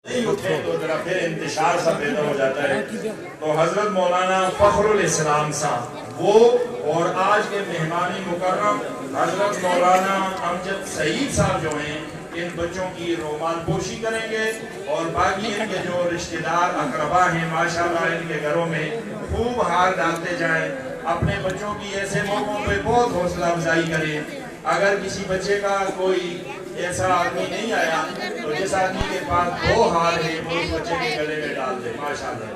نہیں اٹھے تو ذرا پھر انتشار سا پیدا ہو جاتا ہے. تو حضرت مولانا فخر الاسلام صاحب وہ اور آج کے مہمان مکرم حضرت مولانا امجد سعید صاحب جو ہیں ان بچوں کی رومال پوشی کریں گے اور باقی ان کے جو رشتہ دار اقربا ہیں ماشاءاللہ ان کے گھروں میں خوب ہار ڈالتے جائیں. اپنے بچوں کی ایسے موقعوں پہ بہت حوصلہ افزائی کریں. اگر کسی بچے کا کوئی ایسا آدمی نہیں آیا تو جس آدمی کے پاس 2 ہار ہیں وہ اس بچے کے گلے میں ڈال دے. ماشاءاللہ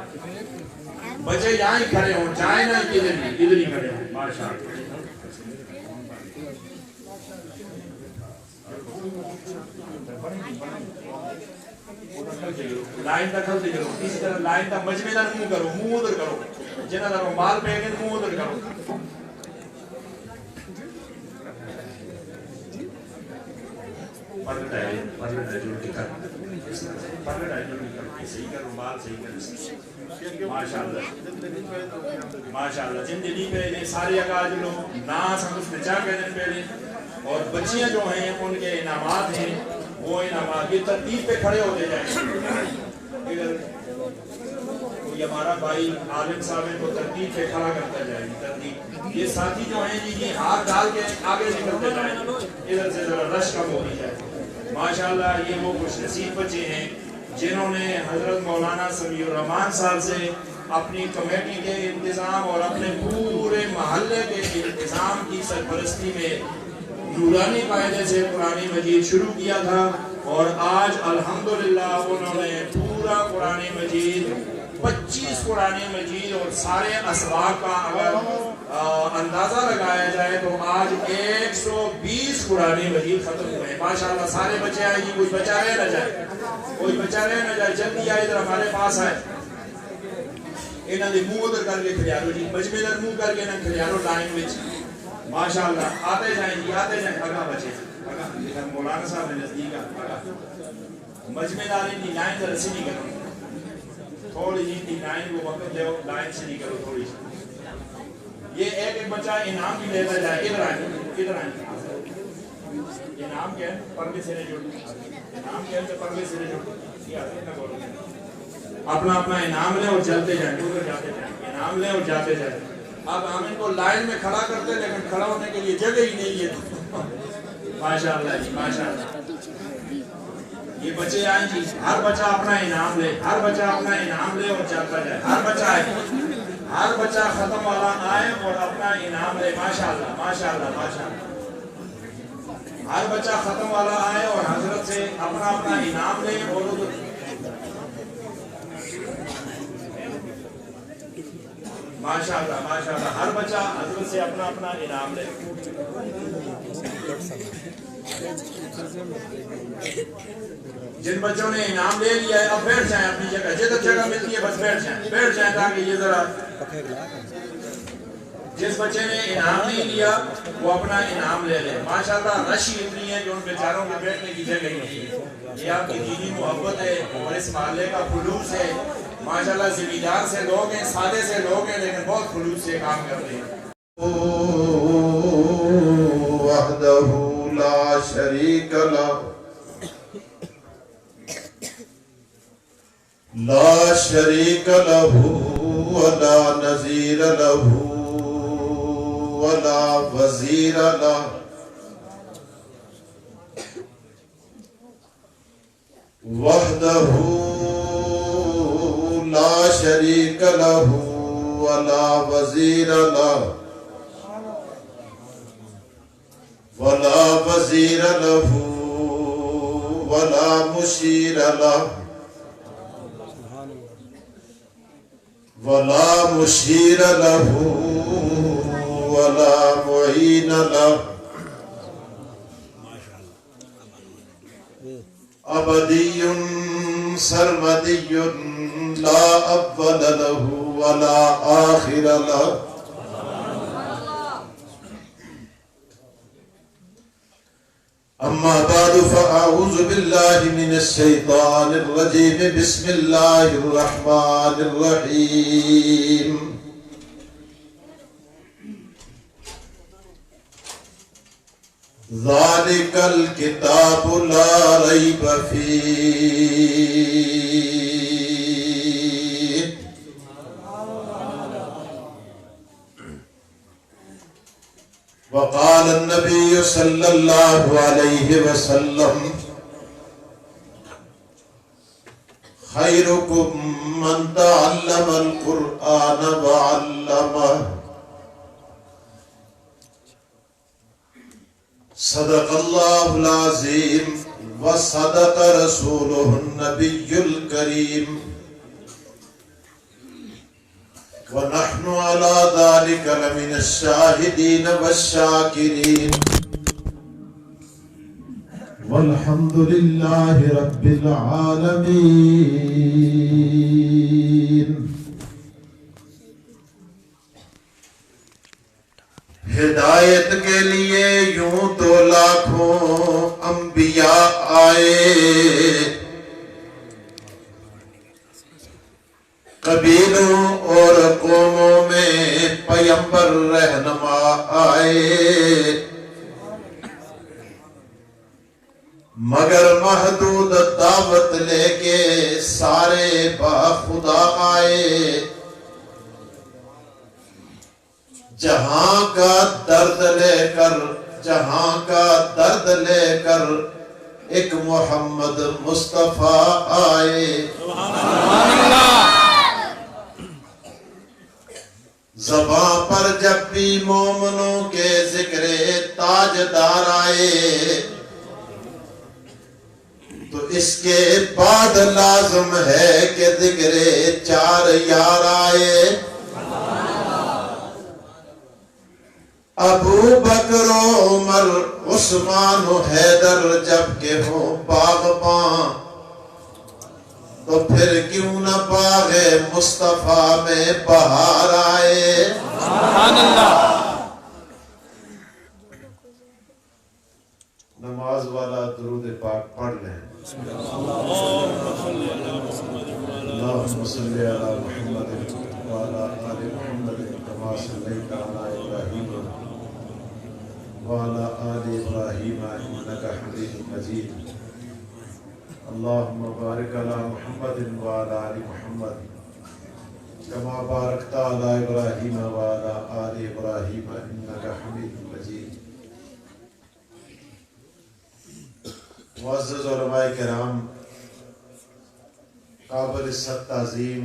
بچے یہاں ہی کھڑے ہوں جائیں نہ ادھر ہی کھڑے ہوں. ماشاءاللہ لائن تک کھلتے کرو اسی طرح لائن تک مجمع دار منہ کرو منہ ادھر کرو جنہ داروں مال پہ گئے منہ ادھر کرو. پلٹ ہے جو کہ کر پلٹ ہے جو کہ کر صحیح کرو مال صحیح کرو. ماشاءاللہ زندگی پہ سارے اگاج لوگ ناس ہم اس نچا کے دن پہلے اور بچیاں جو ہیں ان کے انعامات ہیں وہ انعامات یہ ترتیب پہ کھڑے ہوتے جائیں. یہ ہمارا بھائی عالم صاحب ہے تو ترتیب پہ کھڑا کرتا جائے گی ترتیب. یہ ساتھی جو ہیں جی یہ ہاتھ ڈال کے آگے نکلتے جائیں ادھر سے ذرا رش کم ہونی چاہیے. ماشاءاللہ یہ وہ خوش نصیب بچے ہیں جنہوں نے حضرت مولانا سمیع الرحمان صاحب سے اپنی کمیٹی کے انتظام اور اپنے پورے محلے کے انتظام کی سرپرستی میں نورانی قاعدے سے قرآن مجید شروع کیا تھا اور آج الحمدللہ انہوں نے پورا قرآن مجید 25 قرآن مجید اور سارے اسباق کا اگر اندازہ لگایا جائے تو آج 120 قرآن مجید ختم ہوئے ہیں. ماشاءاللہ سارے بچے آئے جی کوئی بچہ رہ نہ جائے کوئی بچہ رہ نہ جائے جلدی آئے ادھر ہمارے پاس آئے. انہوں نے منہ ادھر کر کے کھلیارو جی مجمع در منہ کر کے نہ کھلیارو لائن وچ. ماشاءاللہ آتے جائیں جی آتے جائیں اگا بچے اگا لیکن مولانا صاحب نے نزدیک اگا مجمع دارین کی لائن در سے نہیں کرو تھوڑی جی کی لائن کو وقت دے لائن سے نہیں کرو تھوڑی سی. یہ ایک بچہ انعام بھی لیتا جائے ادھر آئیں انعام کیا ہے پردے سے جڑ انعام کیا ہے پردے سے جڑ اپنا اپنا انعام لیں اور چلتے جائیں ادھر جاتے جائیں انعام لیں اور جاتے جائیں. اب ہم ان کو لائن میں کھڑا کرتے لیکن کھڑا ہونے کے لیے جگہ ہی نہیں ہے. ماشاءاللہ جی ماشاءاللہ یہ بچے آئیں جی ہر بچہ اپنا انعام لے ہر بچہ اپنا انعام لے اور چلتا جائے. ہر بچہ آئے ہر بچہ ختم والا آئے اور اپنا انعام لے. ماشاءاللہ ماشاءاللہ ماشاءاللہ ہر بچہ ختم والا آئے اور حضرت سے اپنا اپنا انعام لے اور ماشاءاللہ ماشاءاللہ ہر بچہ حضرت سے اپنا اپنا انعام لے. جن بچوں نے انعام لے لیا ہے اب بیٹھ جائیں اپنی جگہ جدھر جگہ ملتی ہے بس بیٹھ جائیں تاکہ یہ ذرا جس بچے نے انعام نہیں لیا وہ اپنا انعام لے لے. ماشاءاللہ رشی اتنی ہے کہ ان بیچاروں کے بیٹھنے کی جگہ نہیں ہے. یہ آپ کی دینی محبت ہے اور اس محلے کا خلوص ہے. ماشاءاللہ زمیندار سے لوگ ہیں سادے سے لوگ ہیں لیکن بہت خلوص سے کام کرتے ہیں. وحدہ لا شریک لہ لا شریک لہ ولا نظیر لہ ولا وزیر لہ وحدہ لا شریک لہ ولا وزیر لہ ولا وزیر لہ ولا مشیر لہ ولا مشیر لہ ولا معین لہ ابدی سرمدی لا اول لہ ولا آخر لہ اما بعد فاعوذ باللہ من الشیطان الرجیم بسم اللہ الرحمن الرحیم ذالک الکتاب لا ریب فیہ وقال النبی صلی اللہ علیہ وسلم خیرکم من تعلم القرآن وعلمہ صدق اللہ العظیم وصدق رسولہ النبی الکریم ونحن على ذلك لمن الشاهدين والشاكرين والحمد لله رب العالمين. ہدایت کے لیے یوں تو لاکھوں انبیاء آئے، قبیلوں اور قوموں میں پیمبر رہنما آئے، مگر محدود دعوت لے کے سارے باخدا آئے. جہاں کا درد لے کر ایک محمد مصطفیٰ آئے. زباں پر جب بھی مومنوں کے ذکر تاجدار آئے تو اس کے بعد لازم ہے کہ ذکر چار یار آئے. ابو بکر و عمر عثمان و حیدر جب کہ ہوں باغباں تو پھر کیوں نہ باغ مصطفیٰ میں بہار آئے. سبحان اللہ. نماز والا درود پاک پڑھ لیں. اللہم صلی علی محمد وعلی آل محمد کما صلیت علی ابراہیم وعلی آل ابراہیم انک حمید مجید. اللہم بارک علی محمد وعلی آل محمد کما بارکت علی ابراہیم وعلی آل ابراہیم انک حمید مجید. معزز علماء کرام، قابل عزت تعظیم،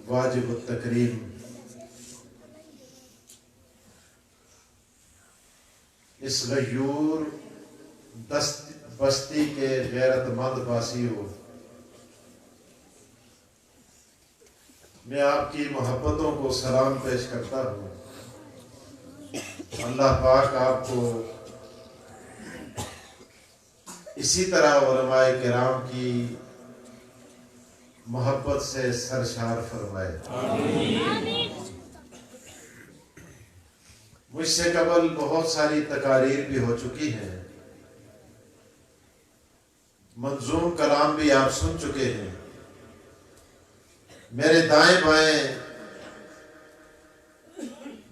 واجب التکریم، اس غیور بستی کے غیرت مند باسیوں، میں آپ کی محبتوں کو سلام پیش کرتا ہوں. اللہ پاک آپ کو اسی طرح علماء کرام کی محبت سے سرشار فرمائے. مجھ سے قبل بہت ساری تقاریر بھی ہو چکی ہیں، منظوم کلام بھی آپ سن چکے ہیں. میرے دائیں بائیں،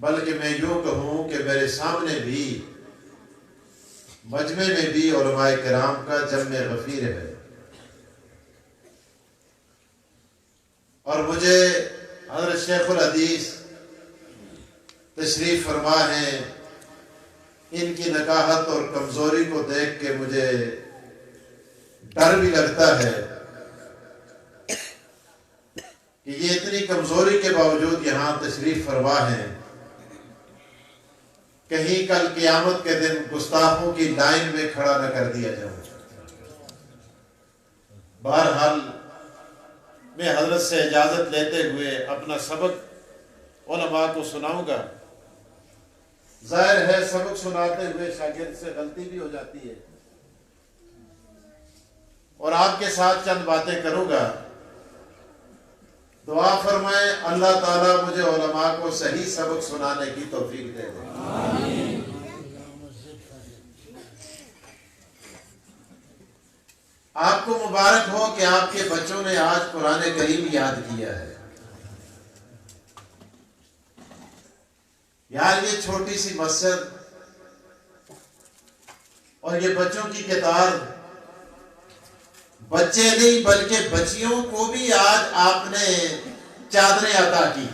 بلکہ میں یوں کہوں کہ میرے سامنے بھی مجمع میں بھی علماء کرام کا جمع غفیر ہے. اور مجھے حضرت شیخ الحدیث تشریف فرما ہیں، ان کی نکاحت اور کمزوری کو دیکھ کے مجھے ڈر بھی لگتا ہے کہ یہ اتنی کمزوری کے باوجود یہاں تشریف فرما ہیں، کہیں کل قیامت کے دن گستاخوں کی لائن میں کھڑا نہ کر دیا جاؤں. بہرحال میں حضرت سے اجازت لیتے ہوئے اپنا سبق علماء کو سناؤں گا. ظاہر ہے سبق سناتے ہوئے شاگرد سے غلطی بھی ہو جاتی ہے، اور آپ کے ساتھ چند باتیں کروں گا. دعا فرمائیں اللہ تعالیٰ مجھے علماء کو صحیح سبق سنانے کی توفیق دے دے. آپ کو مبارک ہو کہ آپ کے بچوں نے آج قرآن کریم یاد کیا ہے. یار یہ چھوٹی سی مسجد اور یہ بچوں کی کتار بچے نہیں بلکہ بچیوں کو بھی آج آپ نے چادریں عطا کی.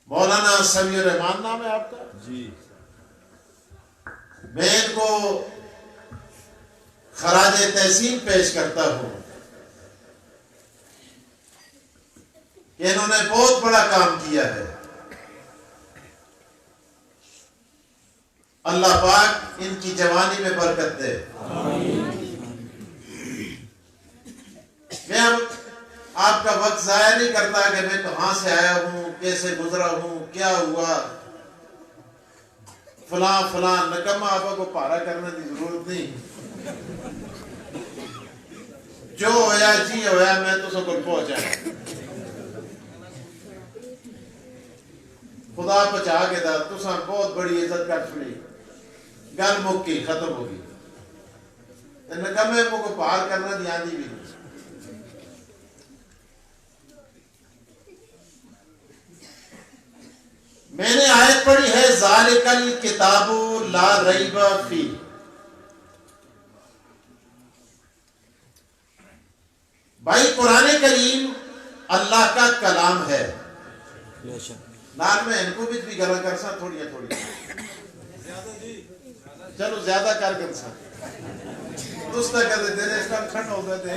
مولانا سمیع الرحمان نام ہے آپ کا جی. میں ان کو خراج تحسین پیش کرتا ہوں کہ انہوں نے بہت بڑا کام کیا ہے. اللہ پاک ان کی جوانی میں برکت دے. میں اب آپ کا وقت ضائع نہیں کرتا کہ میں کہاں سے آیا ہوں، کیسے گزرا ہوں، کیا ہوا، فلاں فلاں نکما آپ کو پارا کرنے کی ضرورت نہیں. جو ہویا جی ہویا میں تو سب پہنچا. خدا بچا کے دا تساں بہت بڑی عزت کر چھڑی، گل مکی ختم ہو گئی. نکمے کو پار کرنا دی آندی بھی نہیں. میں نے آیت پڑھی ہے ذالک الکتاب لا ریب فی. بھائی قرآن کریم اللہ کا کلام ہے. نال میں ان کو بھی گلا کر سا تھوڑی تھوڑی چلو زیادہ کر سا دوستا کر دیتے ہیں. اس کا کھنڈ ہو گئے تھے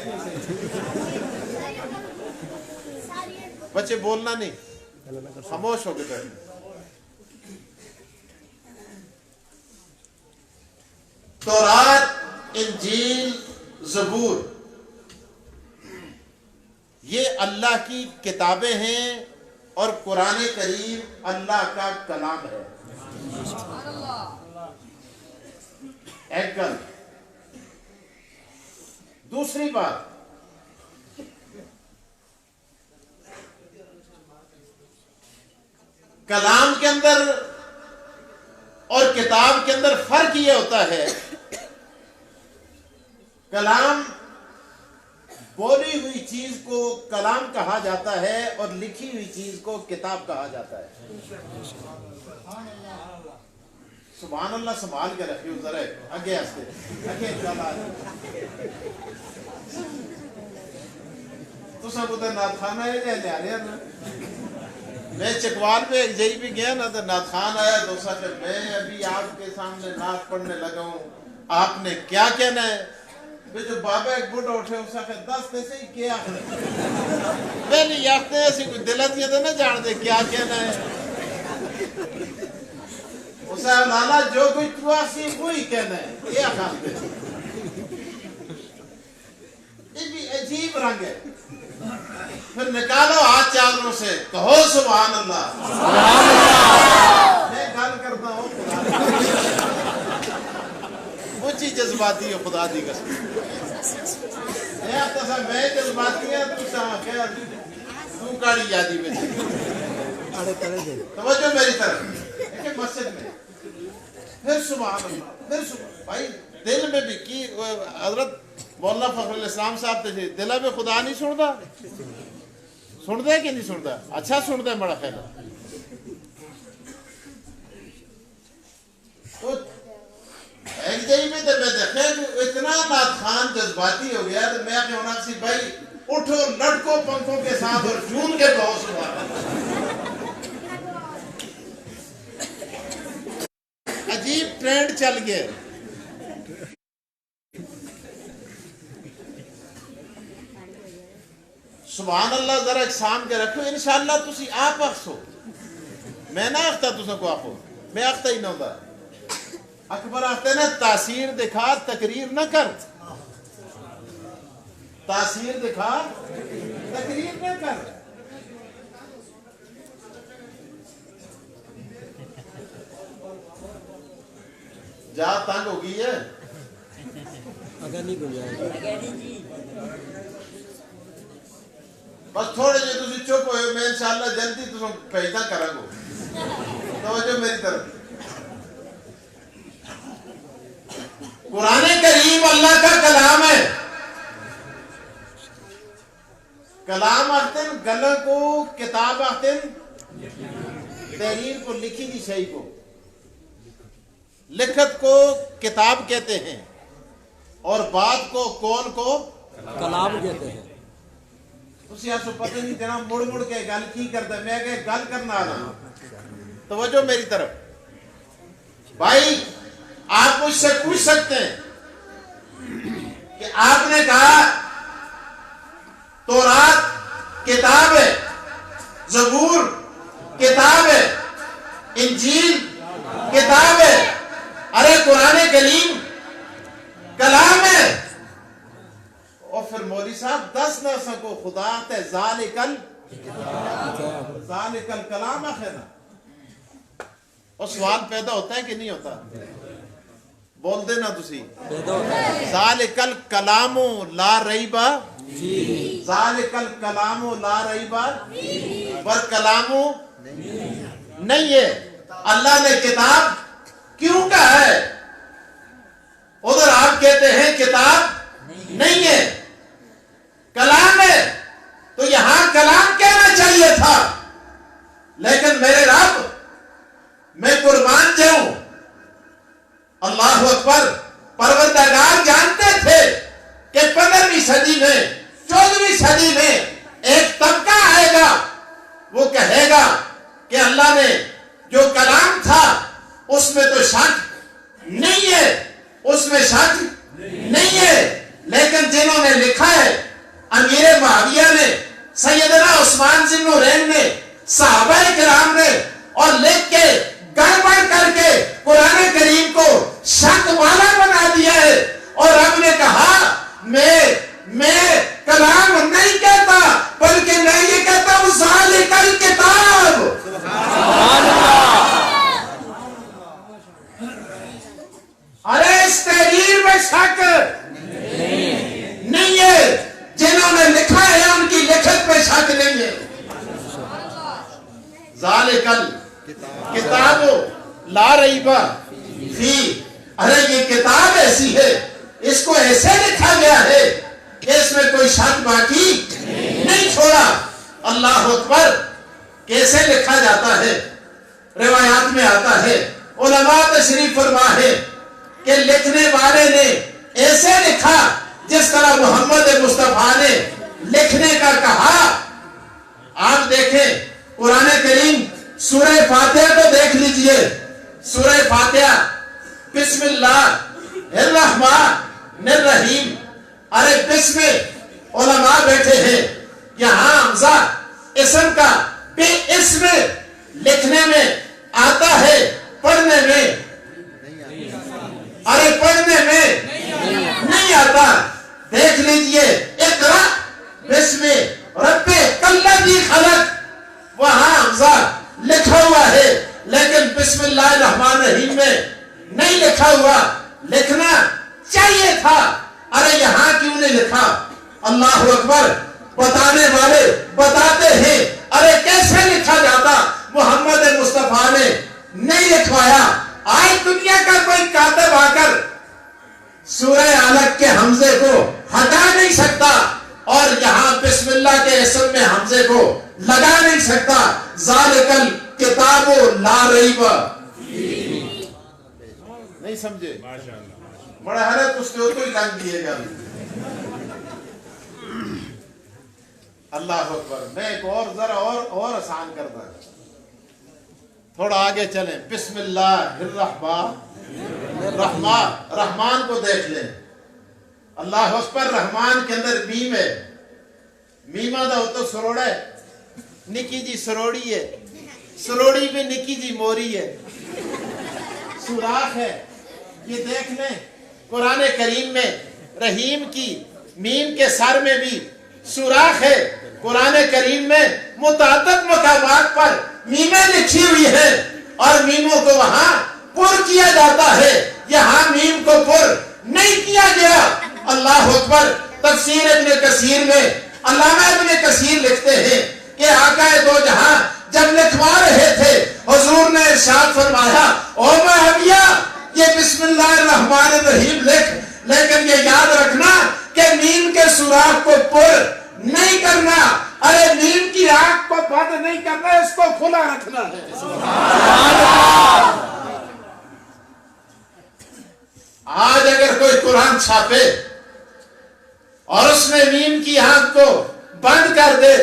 بچے بولنا نہیں، خاموش ہو گئے. تورات، انجیل، زبور یہ اللہ کی کتابیں ہیں اور قرآن کریم اللہ کا کلام ہے. ایک گل. دوسری بات، کلام کے اندر اور کتاب کے اندر فرق یہ ہوتا ہے، کلام بولی ہوئی چیز کو کلام کہا جاتا ہے اور لکھی ہوئی چیز کو کتاب کہا جاتا ہے. سبحان اللہ. سنبھال کے رکھیو ذرا آگے آگے تو سب ادھر نعت خان آئے جائے لے آ نا. میں چکوال میں ایک جئی بھی گیا نا تو نعت خان آیا تو کہ میں ابھی آپ کے سامنے نعت پڑھنے لگا ہوں، آپ نے کیا کہنا ہے؟ جو بابا ایک بڑھا اٹھے اس کا 10 پیسے ہی کیا میں نہیں یاکتے ہیں ایسی کوئی دلت یہ تو نہ جان دے کیا کہنا ہے. اس کا لالا جو کوئی تواسی وہی کہنا ہے کیا خان دے. یہ بھی عجیب رنگ ہے. پھر نکالو ہاتھ چادروں سے کہو سبحان اللہ. میں گل کرتا ہوں اونچی جذباتی ہو خدا دی قسم. میں جذباتی ہیں تو کاڑی یادی میں توجہ میری طرف مسجد میں پھر سبحان اللہ پھر بھائی دل میں بھی کی حضرت مولانا فخر الاسلام صاحب تھے دل میں خدا نہیں سنتا ہے کہ نہیں سنتا؟ اچھا سنتا ہے بڑا خیال ہے. ایک جائی میں تو میں دیکھا کہ اتنا نعت خان جذباتی ہو گیا تو میں کہ ہونا سی بھائی اٹھو لڑکو پنکھوں کے ساتھ اور جون کے بہت سبحان. عجیب ٹرینڈ چل گئے. سبحان اللہ ذرا ایک سام کے رکھو انشاءاللہ تسی آپ اخسو میں نہ اختا تسا کو آخو میں اختا ہی نہ ہوتا. اکبر آختے نا تاثیر دکھا تقریر نہ کر. تاثیر دکھا تقریر نہ کر. جا تنگ ہو گئی ہے اگر نہیں گنجائش بس تھوڑے جے تسی چپ ہوئے میں انشاءاللہ جلدی تسا پیدا کرا گو. توجہ میری طرف. قرآن کریم اللہ کا کلام ہے. کلام آتے ہیں گلہ کو، کتاب آتے ہیں تحریر کو، لکھی دی شئی کو. لکھت کو کتاب کہتے ہیں اور بات کو کون کو کلام کہتے ہیں. تسی آسو پتہ نہیں دینا مڑ مڑ کے گل کی کرتا ہے. میں کہ گل کرنا آ رہا. توجہ میری طرف. بھائی آپ مجھ سے پوچھ سکتے ہیں کہ آپ نے کہا تورات کتاب ہے, زبور کتاب ہے, انجیل کتاب ہے, ارے قرآن کریم کلام ہے. اور پھر مولوی صاحب دس نہ سکو خدا تے ذالکل کلام ہے نا. اور سوال پیدا ہوتا ہے کہ نہیں ہوتا؟ بول دے نا تسی. ذالکل کلام لا ریبا, ذالکل کلام لا ریبا, پر کلام نہیں ہے. اللہ نے کتاب کیوں کہا ہے؟ ادھر آپ کہتے ہیں کتاب نہیں ہے, کلام ہے. تو یہاں کلام کہنا چاہیے تھا. لیکن میرے رب, میں قربان جاؤں, اللہ اکبر, پروردگار جانتے تھے کہ 15ویں صدی میں 14ویں صدی میں ایک طبقہ آئے گا, وہ کہے گا کہ اللہ نے جو کلام تھا اس میں تو شک نہیں ہے, اس میں شک نہیں ہے. لیکن جنہوں نے لکھا ہے, امیر معاویہ نے, سیدنا عثمان ذی النورین نے, صحابہ کرام نے, اور لکھ کے گڑبڑ کر کے قرآن کریم کو شک والا بنا دیا ہے. اور رب نے کہا میں کلام نہیں کہتا, بلکہ میں یہ کہتا ہوں ذالکل کتاب. ارے اس تحریر میں شک نہیں ہے. جنہوں نے لکھا ہے ان کی لکھت پہ شک نہیں ہے. ذالکل کتاب لا ریبا فی, ارے یہ کتاب ایسی ہے, اس کو ایسے لکھا گیا ہے کہ اس میں کوئی شک باقی نہیں چھوڑا. اللہ اکبر. کیسے لکھا جاتا ہے؟ روایات میں آتا ہے, علماء تشریف فرما ہے کہ لکھنے والے نے ایسے لکھا جس طرح محمد مصطفیٰ نے لکھنے کا کہا. آپ دیکھیں قرآن کریم سورہ فاتحہ کو دیکھ لیجئے. سورہ فاتحہ بسم اللہ الرحمن الرحیم. ارے بسم علماء بیٹھے ہیں, یہاں حمزہ اسم کا بے اسم لکھنے میں آتا ہے, پڑھنے میں ارے پڑھنے میں نہیں آتا. دیکھ لیجئے اقرا بسم ربک الذی خلق, وہاں حمزہ لکھا ہوا ہے, لیکن بسم اللہ الرحمن الرحیم میں نہیں لکھا ہوا. لکھنا چاہیے تھا. ارے یہاں کیوں نہیں لکھا؟ اللہ اکبر. بتانے والے بتاتے ہیں ارے کیسے لکھا جاتا. محمد مصطفیٰ نے نہیں لکھوایا. آج دنیا کا کوئی کاتب آ کر سورہ علق کے حمزے کو ہٹا نہیں سکتا, اور یہاں بسم اللہ کے اسم میں حمزے کو لگا نہیں سکتا. ذالکل کتاب لا ریب. نہیں سمجھے؟ بڑا حیرت اس کے تو ہی لنگ دیے گا. اللہ اکبر. میں ایک اور ذرا اور آسان کرتا ہوں, تھوڑا آگے چلیں. بسم اللہ الرحمن, رحمان کو دیکھ لیں. اللہ اکبر. رحمان کے اندر میم ہے. میمہ دا ہوتا سروڑا ہے, نکی جی سروڑی ہے, سروڑی بھی نکی جی موری ہے, سوراخ ہے. یہ دیکھ لیں قرآن کریم میں رحیم کی میم کے سر میں بھی سوراخ ہے. قرآن کریم میں متعدد مقامات پر میمیں لکھی ہوئی ہیں, اور میموں کو وہاں پر کیا جاتا ہے, یہاں میم کو پر نہیں کیا گیا. اللہ اکبر. تفسیر ابن کثیر میں علامہ ابن کثیر لکھتے ہیں کہ آقا دو جہاں جب لکھوا رہے تھے حضور نے ارشاد فرمایا, او معاویہ یہ بسم اللہ الرحمن الرحیم لکھ, لیکن یہ یاد رکھنا کہ میم کے سوراخ کو پر نہیں کرنا. ارے میم کی آنکھ کو بند نہیں کرنا, اس کو کھلا رکھنا ہے. آج اگر کوئی قرآن چھاپے اور اس میں میم کی آنکھ کو بند کر دے،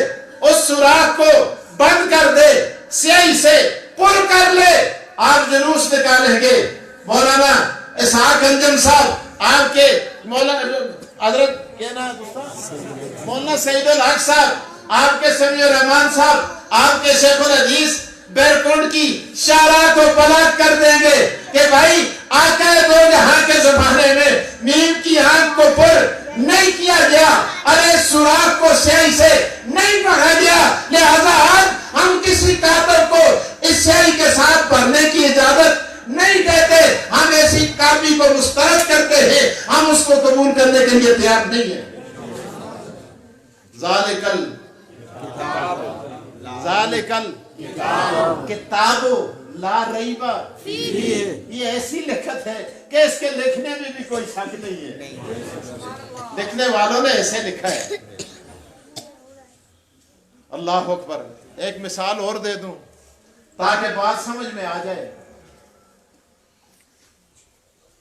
اس سوراخ کو بند کر دے، سیاہی سے پر کر لے، آپ جلوس نکالیں گے۔ مولانا اسحاق انجم صاحب، آپ کے مولانا حضرت کیا نام ہے مولانا سعید الحق صاحب، آپ کے سمیع الرحمان صاحب، آپ کے شیخ الحدیث بیرکونڈ کی شاعرہ کو بلاک کر دیں گے کہ بھائی آقا دو جہاں کے زمانے میں میم کی آنکھ کو پر نہیں کیا گیا، ارے سوراخ کو سیاہی سے نہیں پڑھا گیا، لہذا آج ہم کسی کاتب کو اس سیاہی کے ساتھ پڑھنے کی اجازت نہیں دیتے، ہم ایسی کاپی کو مسترد کرتے ہیں، ہم اس کو قبول کرنے کے لیے تیار نہیں ہیں۔ ذالکل کتاب لا ریب فیہ، یہ ایسی لکھت ہے کہ اس کے لکھنے میں بھی کوئی شک نہیں ہے، لکھنے والوں نے ایسے لکھا ہے۔ اللہ اکبر۔ ایک مثال اور دے دوں تاکہ بات سمجھ میں آ جائے۔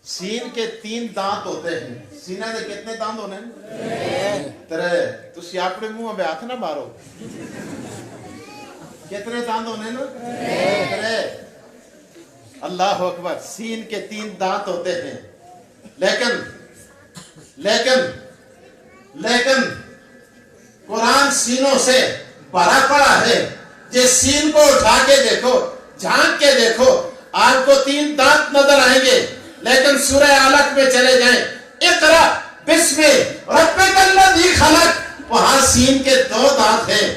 سین کے 3 دانت ہوتے ہیں، سینہ دے کتنے دانت ہونے ہیں؟ 3۔ تسی اپنے منہ میں ہاتھ نہ مارو، کتنے دانت ہونے نا؟ 3۔ اللہ اکبر۔ سین کے 3 دانت ہوتے ہیں، لیکن قرآن سینوں سے بھرا پڑا ہے۔ جس سین کو اٹھا کے دیکھو، جھانک کے دیکھو، آپ کو 3 دانت نظر آئیں گے، لیکن سورہ علق میں چلے جائیں، اقرا بسم ربک الذی خلق، وہاں سین کے 2 دانت ہیں،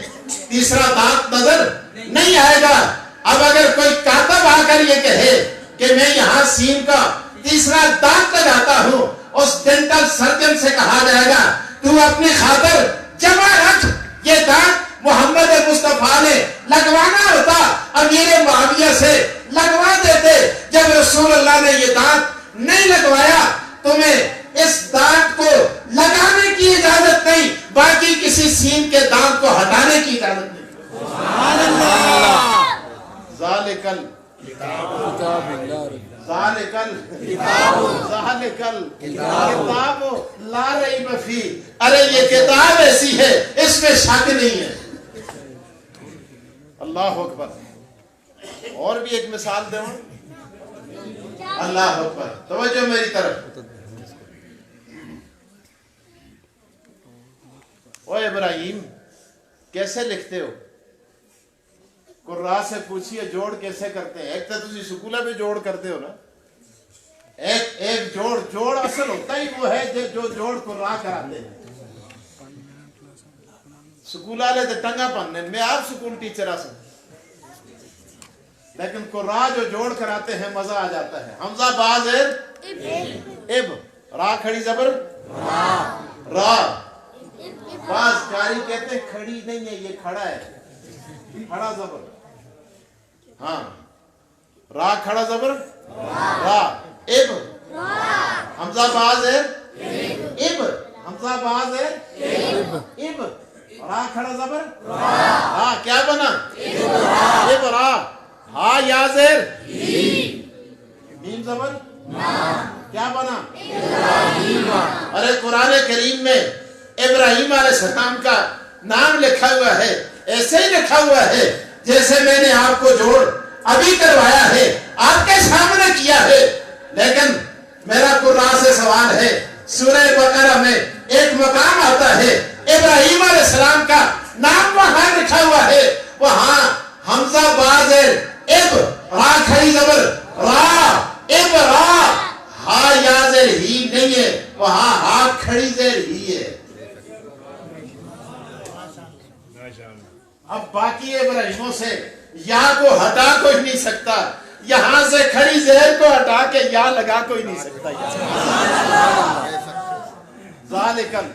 تیسرا دانت نظر نہیں آئے گا۔ اب اگر کوئی کاتب آ کر یہ کہے کہ میں یہاں سین کا تیسرا دانت لگاتا ہوں، اس ڈینٹل سرجن سے کہا جائے گا تو اپنی خاطر جمع رکھ، یہ دانت محمد مصطفیٰ نے لگوانا ہوتا، امیر معاویہ سے لگوا دیتے۔ جب رسول اللہ نے یہ دانت نہیں لگوایا، تمہیں اس دانت کو لگانے کی اجازت نہیں، باقی کسی سین کے دانت کو ہٹانے کی اجازت نہیں۔ ذالکل کتاب لا ریب فیہ، ارے یہ کتاب ایسی ہے اس میں شک نہیں ہے۔ اللہ اکبر۔ اور بھی ایک مثال دوں۔ اللہ اکبر، توجہ میری طرف۔ او ابراہیم کیسے لکھتے ہو؟ قراء سے پوچھئے جوڑ کیسے کرتے ہیں؟ ایک تو تسی سکولہ میں جوڑ کرتے ہو نا، ایک جوڑ اصل ہوتا ہی وہ ہے جو جوڑ قراء کراتے ہیں۔ سکول والے تو ٹنگا پننے میں، آپ سکول ٹیچر آ سکتے، لیکن قراء جو جوڑ کراتے ہیں مزہ آ جاتا ہے۔ حمزہ باز اب، را کھڑی زبر را، باز کاری کہتے ہیں کھڑی نہیں ہے، یہ کھڑا ہے، کھڑا زبر، ہاں، را کھڑا زبر را، اب حمزہ باز ہے اب، حمزہ باز ہے اب، را کھڑا زبر ہاں، کیا بنا؟ اب را، ہا یا زیر میم زبر کیا بنا؟ ارے قرآن کریم میں ابراہیم علیہ السلام کا نام لکھا ہوا ہے، ایسے ہی لکھا ہوا ہے جیسے میں نے آپ کو جوڑ ابھی کروایا ہے، آپ کے سامنے کیا ہے۔ لیکن میرا قرآن سے سوال ہے، سورہ بقرہ میں ایک مقام آتا ہے، ابراہیم علیہ السلام کا نام وہاں لکھا ہوا ہے، وہاں حمزہ باز اب، را کھڑی زبر را، اب را، ہا یا زیر ہی نہیں ہے، وہاں ہا کھڑی زیر ہی ہے۔ اب باقی ابراہیموں سے یا کو ہٹا کوئی نہیں سکتا، یہاں سے کھڑی زیر کو ہٹا کے یا لگا کوئی نہیں سکتا۔ ذالکل،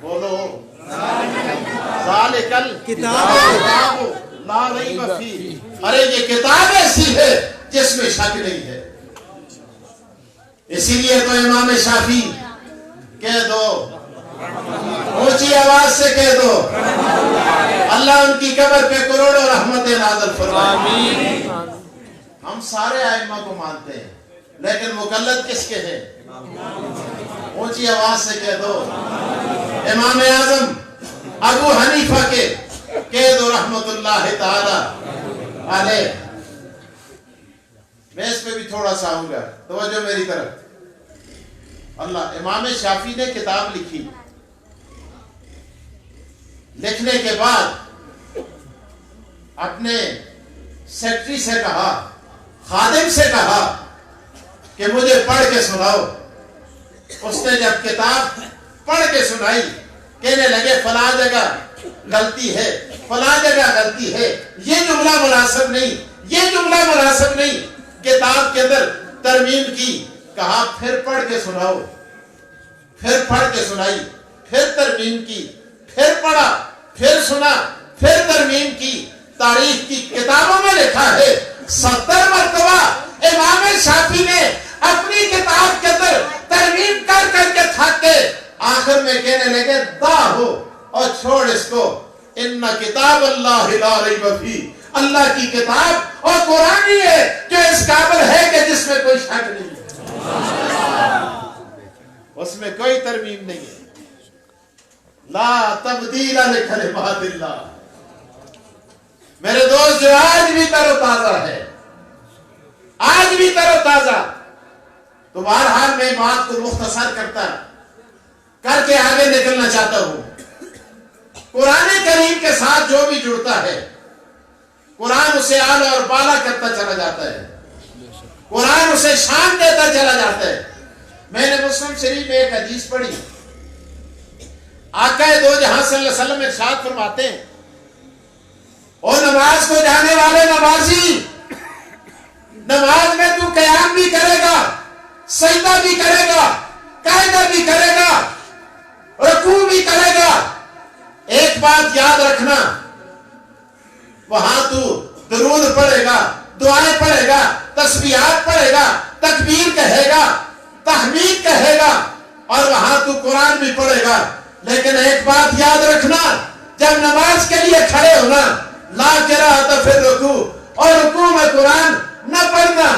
بولو ذالکل کتاب لا ریب فیہ، ارے یہ کتاب ایسی ہے جس میں شک نہیں ہے۔ اسی لیے تو امام شافعی کہہ دو، اونچی آواز سے کہہ دو، اللہ ان کی قبر پہ کروڑوں رحمتیں نازل فرمائے۔ ہم سارے ائمہ کو مانتے ہیں، لیکن مقلد کس کے ہیں؟ اونچی آواز سے کہہ دو امام اعظم ابو حنیفہ کے کہہ دو رحمت اللہ تعالی علیہ. میں اس پہ بھی تھوڑا سا آؤں گا, توجہ میری طرف. اللہ امام شافعی نے کتاب لکھی, لکھنے کے بعد اپنے سیکرٹری سے کہا, خادم سے کہا کہ مجھے پڑھ کے سناؤ. اس نے جب کتاب پڑھ کے سنائی, کہنے لگے فلاں جگہ غلطی ہے, فلاں جگہ غلطی ہے, یہ جملہ مناسب نہیں, یہ جملہ مناسب نہیں. کتاب کے اندر ترمیم کی. کہا پھر پڑھ کے سناؤ. پھر پڑھ کے سنائی, پھر ترمیم کی, پھر پڑھا, پھر سنا, پھر ترمیم کی. تاریخ کی کتابوں میں لکھا ہے 70 مرتبہ امام شافعی نے اپنی کتاب کے اندر ترمیم کر کر کے تھک کے آخر میں کہنے لگے دا ہو اور چھوڑ اس کو. ان کتاب اللہ لا ریب فیہ, اللہ کی کتاب اور قرآن ہی ہے جو اس قابل ہے کہ جس میں کوئی شک نہیں ہے, اس میں کوئی ترمیم نہیں ہے. لا تبدیل لکلمات اللہ. میرے دوست جو آج بھی تر و تازہ ہے, آج بھی تر و تازہ, تو بہرحال میں بات کو مختصر کر کے آگے نکلنا چاہتا ہوں. قرآن کریم کے ساتھ جو بھی جڑتا ہے, قرآن اسے اعلیٰ اور بالا کرتا چلا جاتا ہے, قرآن اسے شان دیتا چلا جاتا ہے. میں نے مسلم شریف میں ایک حدیث پڑھی, آقا دو جہاں صلی اللہ علیہ وسلم ارشاد فرماتے ہیں, اور نماز کو جانے والے نمازی, نماز میں تو قیام بھی کرے گا, سجدہ بھی کرے گا, قاعدہ بھی کرے گا, رکوع بھی کرے گا. ایک بات یاد رکھنا, وہاں تو درود پڑھے گا, دعائیں پڑھے گا, تسبیحات پڑھے گا, تکبیر کہے گا, تحمید کہے گا, اور وہاں تو قرآن بھی پڑھے گا. لیکن ایک بات یاد رکھنا, جب نماز کے لیے کھڑے ہونا, لا قراءۃ فی الرکوع, اور رکوع میں قرآن نہ پڑھنا.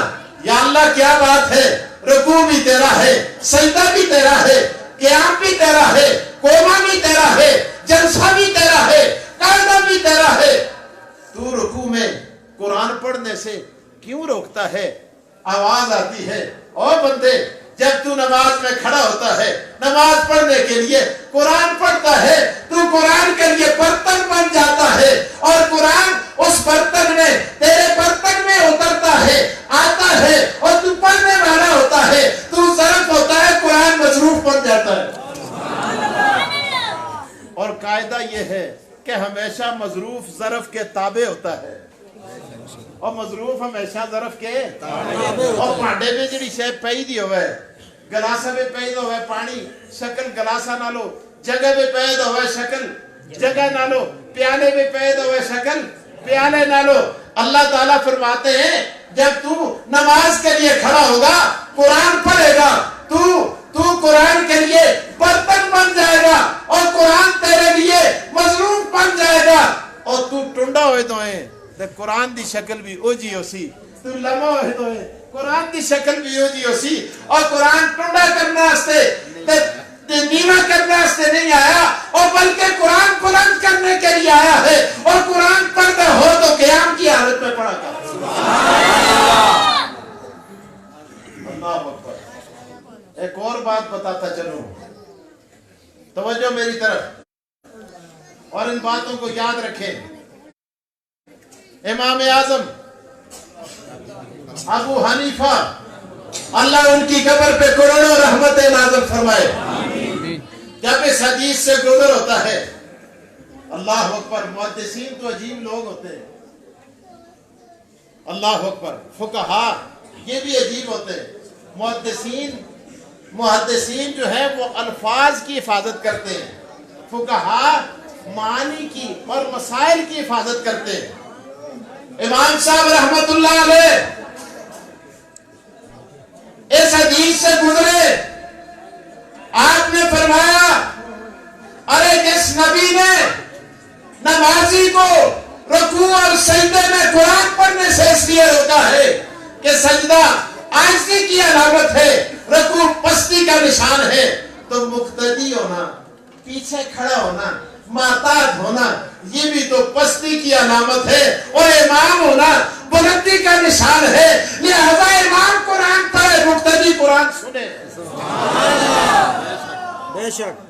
یا اللہ کیا بات ہے, رکوع بھی تیرا ہے, سجدہ بھی تیرا ہے, قیام بھی تیرا ہے, قوما بھی تیرا ہے, جلسہ بھی تیرا ہے, قاعدہ بھی تیرا ہے. تو رکوع میں قرآن پڑھنے سے کیوں روکتا ہے؟ آواز آتی ہے, او بندے جب تو نماز میں کھڑا ہوتا ہے, نماز پڑھنے کے لیے قرآن پڑھتا ہے, تو قرآن کے لیے برتن بن جاتا ہے, اور قرآن اس برتن میں تیرے برتن میں اترتا ہے, آتا ہے, اور تو پڑھنے والا ہوتا ہے, تو ظرف ہوتا ہے, قرآن مصروف بن جاتا ہے. اور قاعدہ یہ ہے کہ ہمیشہ مظروف ظرف کے تابع ہوتا ہے, اور مظروف ہمیشہ ظرف کے اور پانڈے میں جڑی شے پئی دی ہوئے, گلاسا میں پئی دی ہوئے پانی, شکل گلاسا نہ لو, جگہ میں پئی دی ہوئے شکل جگہ نہ لو, پیالے میں پئی دی ہوئے شکل پیالے نہ لو. اللہ تعالیٰ فرماتے ہیں جب تو نماز کے لیے کھڑا ہوگا, قرآن پڑھے گا, تو قرآن کے لیے برتن بن جائے گا, اور قرآن تیرے لیے مظلوم بن جائے گا. اور تو ٹنڈا ہوئے تو ہیں تے قرآن دی شکل بھی او جی ہو سی, تو لمحہ ہوئے تو ہیں قرآن دی شکل بھی او جی ہو سی. اور قرآن ٹنڈا کرنے واسطے نیوا کرنے واسطے نہیں آیا, اور بلکہ قرآن بلند کرنے کے لیے آیا ہے. اور قرآن پڑھتے ہو تو قیام کی حالت میں پڑھا کر. اللہ اکبر. ایک اور بات بتاتا چلوں, توجہ میری طرف, اور ان باتوں کو یاد رکھیں. امام اعظم ابو حنیفہ, اللہ ان کی قبر پہ کروڑوں رحمتیں نازل فرمائے, جب اس حدیث سے گزر ہوتا ہے, اللہ اکبر. محدثین تو عجیب لوگ ہوتے ہیں, اللہ اکبر. فقہاء یہ بھی عجیب ہوتے ہیں. محدثین جو ہے وہ الفاظ کی حفاظت کرتے ہیں, فقہاء معانی کی اور مسائل کی حفاظت کرتے ہیں. امام صاحب رحمت اللہ علیہ اس حدیث سے گزرے, آپ نے فرمایا ارے جس نبی نے نمازی کو رکوع اور سجدے میں قرآن پڑھنے سے اس لیے روکا ہے کہ سجدہ عاجزی کی علامت ہے، رکوع پستی کا نشان ہے، تو مقتدی ہونا، پیچھے کھڑا ہونا، محتاط ہونا، یہ بھی تو پستی کی علامت ہے، اور امام ہونا بلندی کا نشان ہے۔ لہذا امام قرآن پڑھے، مقتدی قرآن سنے۔ بے شک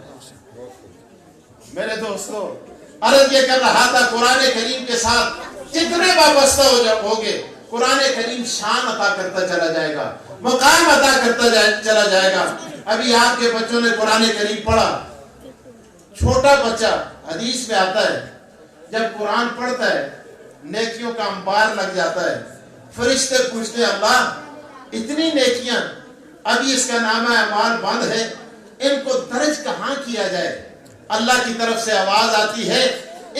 میرے دوستو، عرض یہ کر رہا تھا قرآن کریم کے ساتھ جتنے وابستہ ہوگے، قرآن کریم شان عطا کرتا چلا جائے گا، مقام عطا کرتا چلا جائے گا۔ ابھی آپ کے بچوں نے قرآن کریم پڑھا، چھوٹا بچہ، حدیث میں آتا ہے جب قرآن پڑھتا ہے نیکیوں کا انبار لگ جاتا ہے، فرشتے پوچھتے ہیں اللہ اتنی نیکیاں، ابھی اس کا نامہ اعمال بند ہے، ان کو درج کہاں کیا جائے؟ اللہ کی طرف سے آواز آتی ہے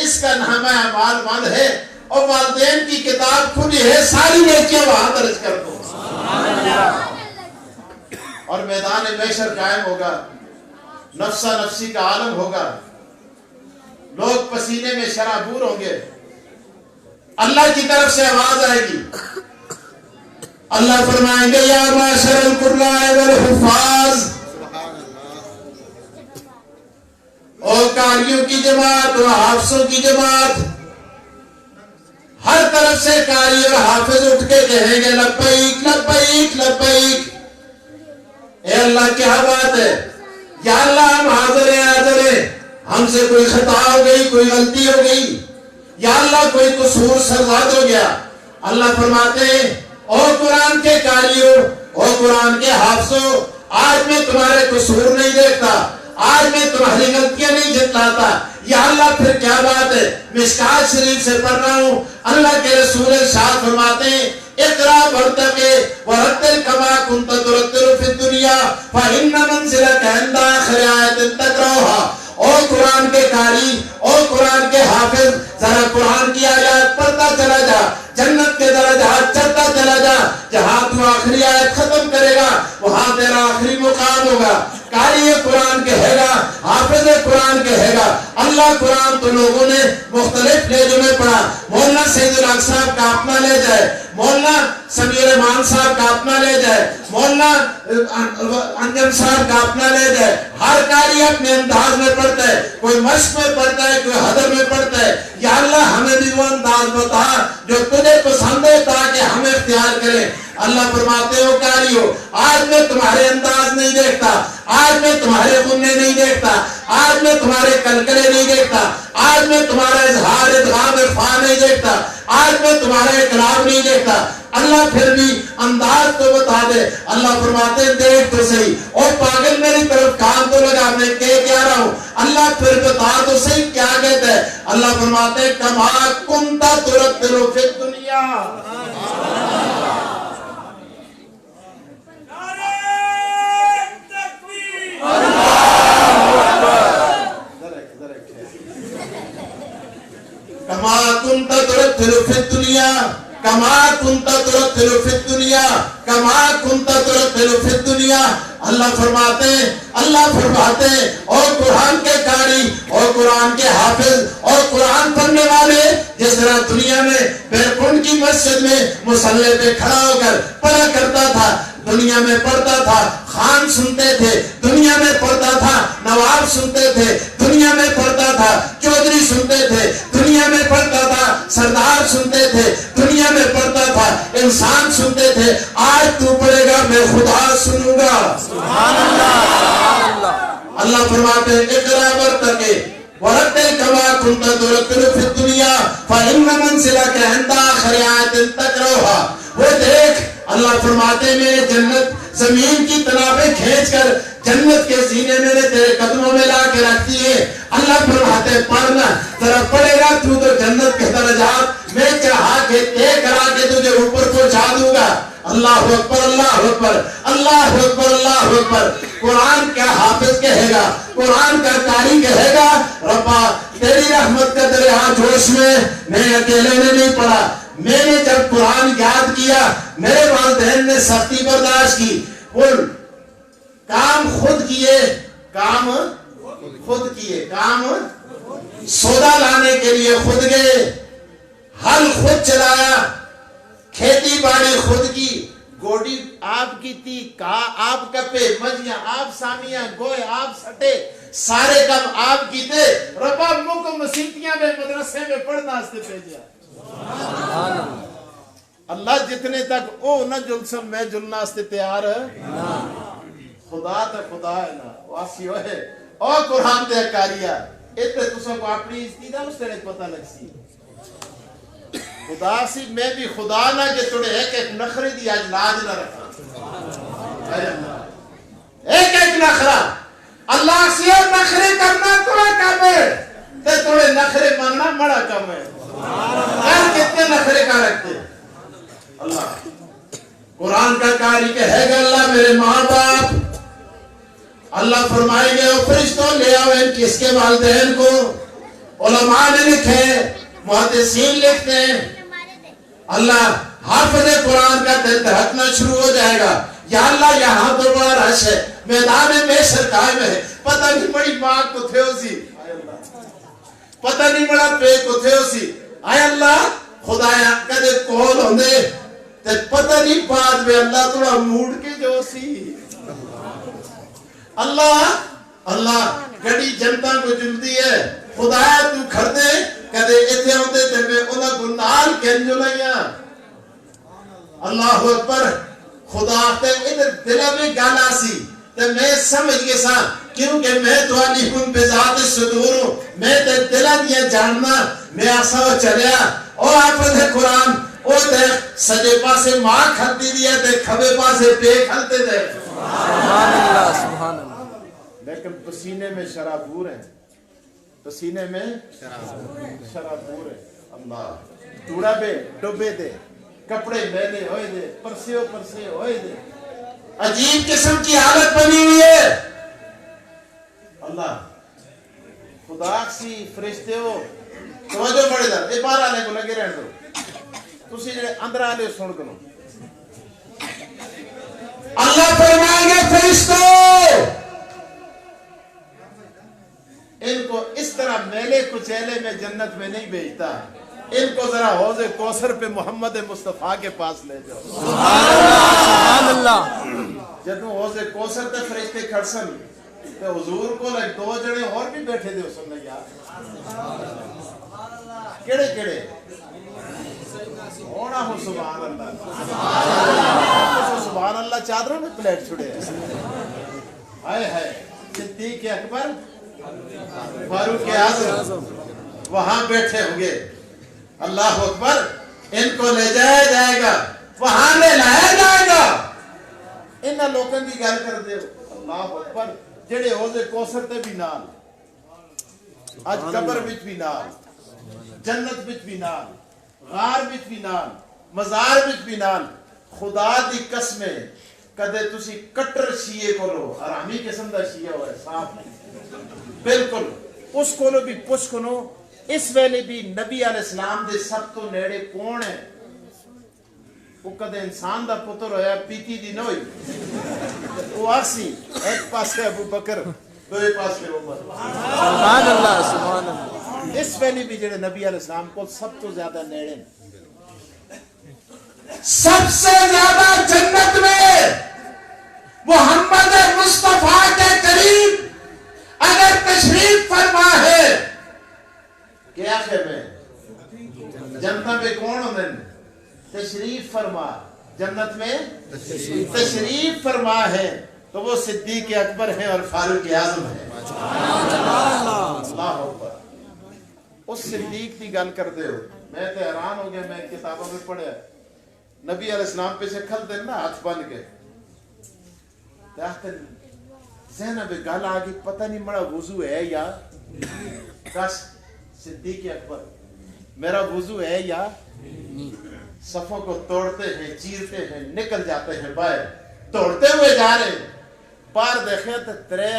اس کا نامہ اعمال بند ہے اور والدین کی کتاب کھلی ہے، ساری نیکیاں وہاں درج کر دو۔ اور میدان محشر قائم ہوگا، نفسا نفسی کا عالم ہوگا، لوگ پسینے میں شرابور ہوں گے، اللہ کی طرف سے آواز آئے گی، اللہ فرمائیں گے یا معاشر القراء والحفاظ، اور قاریوں کی جماعت اور حافظوں کی جماعت، ہر طرف سے قاری اور حافظ اٹھ کے کہیں گے لبیک لبیک لبیک، اے اللہ کیا بات ہے، یا اللہ ہم حاضر ہیں حاضر ہیں، ہم سے کوئی خطا ہو گئی، کوئی غلطی ہو گئی، یا اللہ کوئی قصور سرزاد ہو گیا۔ اللہ فرماتے ہیں اور قرآن کے قاریوں اور قرآن کے حافظوں، آج میں تمہارے قصور نہیں دیکھتا، آج میں تمہاری غلطیاں نہیں جتلاتا، یا اللہ پھر کیا بات ہے؟ مشکات شریف سے پڑھ رہا ہوں، اللہ کے رسول ارشاد فرماتے ہیں اقرا برتقے ورتل کما کنت ترتل فی الدنیا فإن منزلک عند آخر آیت تقرأها۔ اور قرآن کے قاری اور قرآن کے حافظ، ذرا قرآن کی آیات پڑھتا چلا جا، جنت کے درجات چڑھتا چلا جا، جہاں تو آخری آیت ختم کرے گا وہاں تیرا آخری مقام ہوگا۔ قاری قرآن کہے گا، حافظ قرآن کہے گا، اللہ قرآن تو لوگوں نے مختلف لہجوں میں پڑھا، مولانا سید الحق صاحب کا اپنا لے جائے، مولانا سمیر امان صاحب کا اپنا لے جائے، مولانا انجم صاحب کا اپنا لے جائے، ہر قاری اپنے انداز میں پڑھتا ہے، کوئی مشق میں پڑھتا ہے، کوئی حدر میں پڑھتا ہے، یا اللہ ہمیں بھی وہ انداز بتا جو تجھے پسند ہے تاکہ ہم اختیار کریں۔ اللہ فرماتے ہو قاریو، آج میں تمہارے انداز نہیں دیکھتا، آج میں تمہارے غنّے نہیں دیکھتا، آج میں تمہارے کلکلے نہیں دیکھتا، آج میں تمہارا اظہار ادغام عرفان نہیں دیکھتا، آج میں تمہارا اقرار نہیں دیکھتا۔ اللہ پھر بھی انداز تو بتا دے۔ اللہ فرماتے ہیں دیکھ تو صحیح، اور پاگل میری طرف کان تو لگا، میں کیا رہا ہوں، اللہ پھر بتا تو صحیح کیا کہتا ہے۔ اللہ فرماتے ہیں کما کنت ترتل فی الدنیا۔ کما کنت ترتل فی الدنیا، کما کنت ترتل فی الدنیا، کما کنت ترتل فی الدنیا۔ اللہ فرماتے ہیں اور قرآن کے قاری اور قرآن کے حافظ اور قرآن پڑھنے والے جس طرح دنیا میں بیرکن کی مسجد میں مصلی پہ کھڑا ہو کر پڑھا کرتا تھا، دنیا میں پڑھتا تھا، خان سنتے تھے، دنیا میں پڑھتا تھا، نواب سنتے تھے، دنیا میں پڑھتا تھا، چودھری سنتے تھے، دنیا میں پڑھتا تھا، سردار سنتے تھے، دنیا میں پڑھتا تھا، انسان سنتے تھے، آج تو پڑھے گا میں خدا سنوں گا۔ سبحان اللہ۔ اللہ فرماتے ہیں اقرا برتقے ورتل کما کنت ترتل فی الدنیا فإن منزلک عند آخر آیت تقرأها۔ وہ دیکھ، اللہ فرماتے ہیں میرے جنت زمین کی تنابیں کھینچ کر جنت کے زینے میں نے تیرے قدموں میں لا کے رکھ دیے۔ اللہ فرماتے ہیں پڑھنا، ذرا پڑھے گا تو جنت کے درجات میں چڑھا کے طے کرا کے تجھے اوپر پہنچا دوں گا۔ اللہ اکبر اللہ اکبر اللہ اکبر اللہ اکبر۔ قرآن کا حافظ کہے گا، قرآن کا قاری کہے گا ربا تیری رحمت کا دریا جوش میں اکیلے نے نہیں پڑھا، میں نے جب قرآن یاد کیا میرے والدین نے سختی برداشت کی، کام خود کیے، کام سودا لانے کے لیے خود گئے، ہل خود چلایا، کھیتی باڑی خود کی، گوڑی آپ کی تھی، کہا آپ کپے، مجیاں آپ سامیاں، گوئے آپ سٹے، سارے کم آپ کی تھے، ربا مکم مسیتیاں میں مدرسے میں پڑھنا اس نے بھیجا۔ اللہ جتنے تک او نہ جلسن میں جلنا اس نے تیار ہے، خدا تے خدا ہے نا واسی ہوئے او قرآن تے کاریا اتنے تسوں کو اپنی عزتی دا اس طرح پتہ لگ سی خدا سی میں بھی خدا نہ کہ توڑے ایک نخری دی آج لاج نہ رکھا، ایک نخرہ اللہ سی اور نخری کرنا توڑے کم ہے تے توڑے نخری مننا مڑا کم ہے، کتنے نخری کا رکھتے اللہ قرآن کا کاری کہ ہے گا اللہ میرے ماں باپ، اللہ فرمائے گے او فرشتوں لے آؤ ان کس کے والدین کو، علماء نے لکھے، محدثین لکھتے ہیں، اللہ حافظ قرآن کا دل دہکنا شروع ہو جائے گا، یا اللہ یہاں تو بڑا رش ہے، میدان میں سر قائم ہے، پتہ نہیں بڑی ماں کو تھے ہو سی، پتہ نہیں بڑا پیٹ کو تھے ہو سی، آئے اللہ خدایا کدے کول ہوندے تے پتہ نہیں بعد میں اللہ تھوڑا موڑ کے جو سی اللہ گڑی جنتا کو جلدی ہے خدایا تو کھر دے کدے اتھے ہوندے تے میں انہاں کو نال کہن جو لائیاں اللہ اکبر خدا تے ادھر دلہ میں گانا سی تے میں سمجھ گے سا کیونکہ میں تو علیکم بذات صدور ہوں میں تے دلہ دیا جاننا میں آسا ہو چلیا او حافظ قرآن او تے سجے پاسے ماں کھلتی دیا تے کھبے پاسے پے کھلتے دے سبحان اللہ سبحان اللہ، لیکن پسینے میں شرابور ہیں، پسینے میں شرابور ہیں، اللہ ٹوڑا بے ڈوبے دے کپڑے میلے ہوئے دے پرسے ہوئے دے عجیب قسم کی حالت بنی ہوئی ہے اللہ خدا سی فرشتے ہو توجہ بڑے در اے بار آنے کو لگے رہن دو تسی جڑے اندر آلے سن کرو اللہ فرمائیں گے فرشتوں ان کو اس طرح میلے کچیلے میں جنت میں نہیں بھیجتا، ان کو ذرا حوض کوثر پہ محمد مصطفیٰ کے پاس لے جاؤ سبحان اللہ، جدوں حوض کوثر تے فرشتے کھڑسن تے حضور کو لگ دو جڑے اور بھی بیٹھے دے سن لے یار کیڑے ہونا ہو سبحان اللہ سبحان اللہ چادروں میں پلیٹ چھڑے ہائے ہائے صدیق اکبر فاروق اعظم وہاں بیٹھے ہوں گے اللہ اکبر ان کو لے جایا جائے گا وہاں لے لایا جائے گا انہاں لوگوں کی گل کر دے اللہ اکبر جڑے حوض کوثر تے بھی نال اج قبر وچ بھی نال جنت وچ بھی نال غار وچ بھی نال مزار وچ بھی نال خدا دی قسمیں کدے تسی کٹر شیعہ کو لو حرامی قسم دا شیعہ ہوئے صاحب نہیں بالکل اس کو بھی پوچھ کنو اس ویلے بھی نبی علیہ السلام دے سب تو نیڑے کون ہے وہ کدے انسان دا پتر ہویا پیتی دی نوئی وہ آسی ایک پاس ہے ابو بکر دوئے پاس ہے عمر سبحان اللہ سبحان اللہ، اس ویلے بھی جڑے نبی علیہ السلام کو سب تو زیادہ نیڑے سب سے زیادہ جنت میں محمد مصطفیٰ کے قریب اگر تشریف فرما ہے کیا ہے میں جنت میں کون ہوندے تشریف فرما جنت میں تشریف فرما ہے تو وہ صدیق اکبر ہیں اور فاروق اعظم ہیں اللہ اکبر اس صدیق کی گل کر دے ہو میں تے حیران ہو گیا میں کتابوں میں پڑھیا نبی علیہ السلام پہ سے کھل دے نا ہاتھ بن کے آخر ذہن اب گل آگئی پتہ نہیں مڑا وضو ہے یا کس صدیق اکبر میرا وضو ہے یا صفوں کو توڑتے ہیں چیرتے ہیں نکل جاتے ہیں باہر توڑتے ہوئے جا رہے ہیں پار دیکھیں تو ترے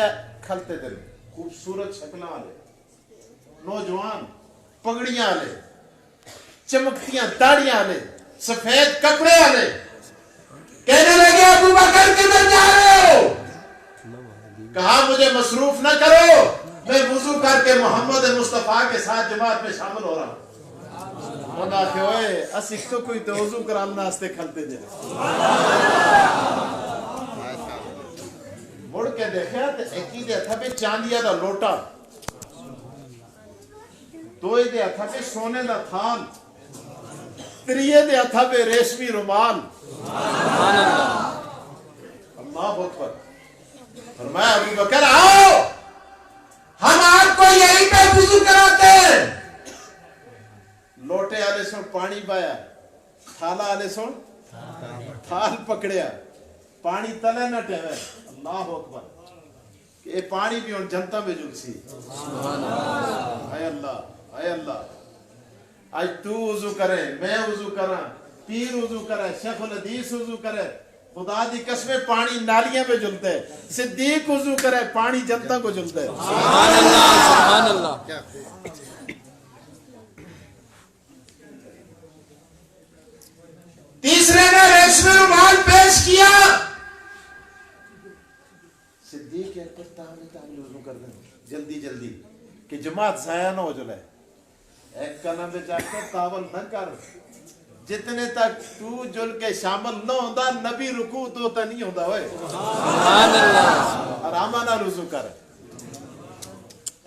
کھلتے دل خوبصورت شکلیں والے نوجوان پگڑیاں والے چمکتیاں داڑیاں والے سفید کپڑے والے کہنے لگے ابو بکر کدھر جا رہے ہو کہا مجھے مصروف نہ کرو میں وضو کر کے محمد مصطفیٰ کے ساتھ جماعت میں شامل ہو رہا ہوں انہاں کہ ہوئے اسی تو کوئی تو وضو کرام واسطے کھلتے دے مڑ کے دیکھا تے ایکی دے ہتھا پہ چاندیا دا لوٹا دوئے دے ہتھا پہ سونے دا تھال تریے دے ہتھا پہ ریشمی رومال اللہ اکبر فرمایا ابو بکر آؤ ہم آپ کو یہی پہ وضو کراتے ہیں لوٹے آلے سن پانی بایا تھالا آلے سن تھال پکڑیا پانی تلے نہ ٹھہرے اللہ اکبر کہ یہ پانی بھی ان جنتا میں جل سی اے اللہ آج تو وضو کرے میں وضو کرا پیر وضو کرے شیخ الحدیث وضو کرے خدا دی قسمیں پانی نالیاں میں جلتے ہے صدیق وضو کرے پانی جنتا کو جلتے ہے سبحان اللہ سبحان اللہ تیسرے نے ریشمی رومال پیش کیا صدیق ایک پر تعالی وضو کر دیں جلدی جلدی کہ جماعت ضائع نہ ہو جلے ایک کلم میں جا کر تاول نہ کر جتنے تک تو جل کے شامل نہ ہوندہ نبی رکوع تو تا نہیں ہوندہ ہوئے سبحان اللہ آرامہ نہ رضو کر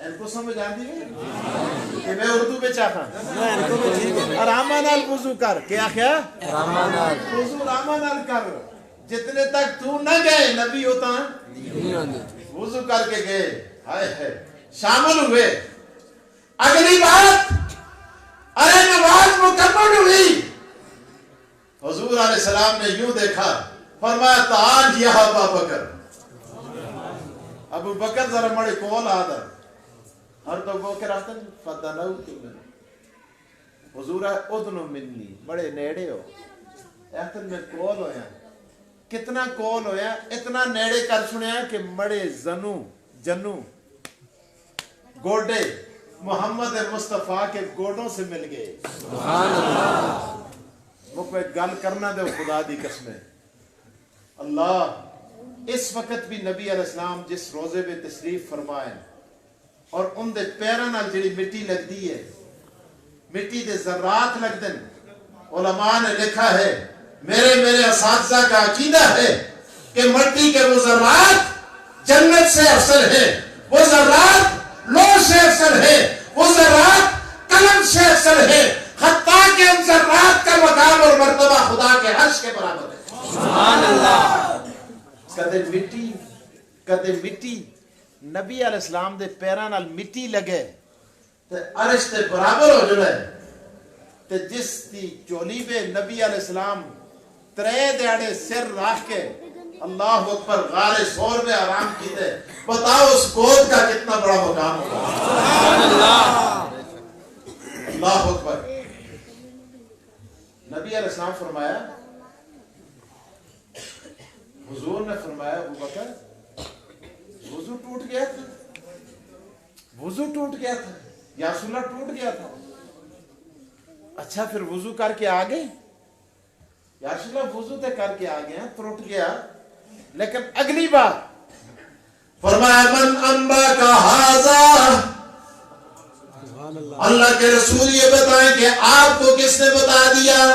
ان کو سمجھ آن دی کہ میں اردو پہ چاہتا آرامہ نہ وضو کر کیا کیا وضو آرامہ نہ کر جتنے تک تو نہ گئے نبی ہوتا وضو کر کے گئے ہائے ہے شامل ہوئے اگلی بات ارے نماز مکمل ہوئی حضور علیہ السلام نے یوں دیکھا فرمایا تعال یا ابا بکر ابو بکر ذرا مڑے کول آدھا ہر تو گو کے راستن فدنو تمہیں حضور ادنو منی بڑے نیڑے ہو ایختن میں کول ہویا کتنا کول ہویا اتنا نیڑے کر سنیا کہ مڑے جنو گوڑے محمد مصطفیٰ کے گوڑوں سے مل گئے سبحان اللہ وہ کوئی گل کرنا دے خدا دی قسمیں اللہ اس وقت بھی نبی علیہ السلام جس روزے میں تشریف فرمائیں اور ان دے پیران نال جڑی مٹی لگ دی ہے مٹی دے ذرات لگ دن علماء نے لکھا ہے میرے اساتذہ کا عقیدہ ہے کہ مٹی کے وہ ذرات جنت سے افضل ہے وہ ذرات لو سے افضل ہے وہ ذرات قلم سے افضل ہے حتیٰ کہ ان ذرات کا مقام اور مرتبہ خدا کے عرش کے برابر ہے سبحان اللہ کدے مٹی نبی علیہ السلام دے پیران نال مٹی لگے تے عرش تے برابر ہو جڑے تے جس دی چولی بے نبی علیہ السلام ترے دیاڑے سر راکھ کے اللہ اکبر غار سور میں آرام کیتے بتاؤ اس گود کا کتنا بڑا مقام ہوگا سبحان اللہ اللہ اکبر نبی علیہ السلام فرمایا حضور نے فرمایا ابو بکر وضو ٹوٹ گیا تھا یا رسول اللہ ٹوٹ گیا تھا اچھا پھر وضو کر کے آگے یا رسول اللہ وضو تے کر کے آگے ہیں ٹوٹ گیا لیکن اگلی بات فرمایا من انبا کا حاضر اللہ کے رسول یہ بتائیں کہ آپ کو کس نے بتا دیا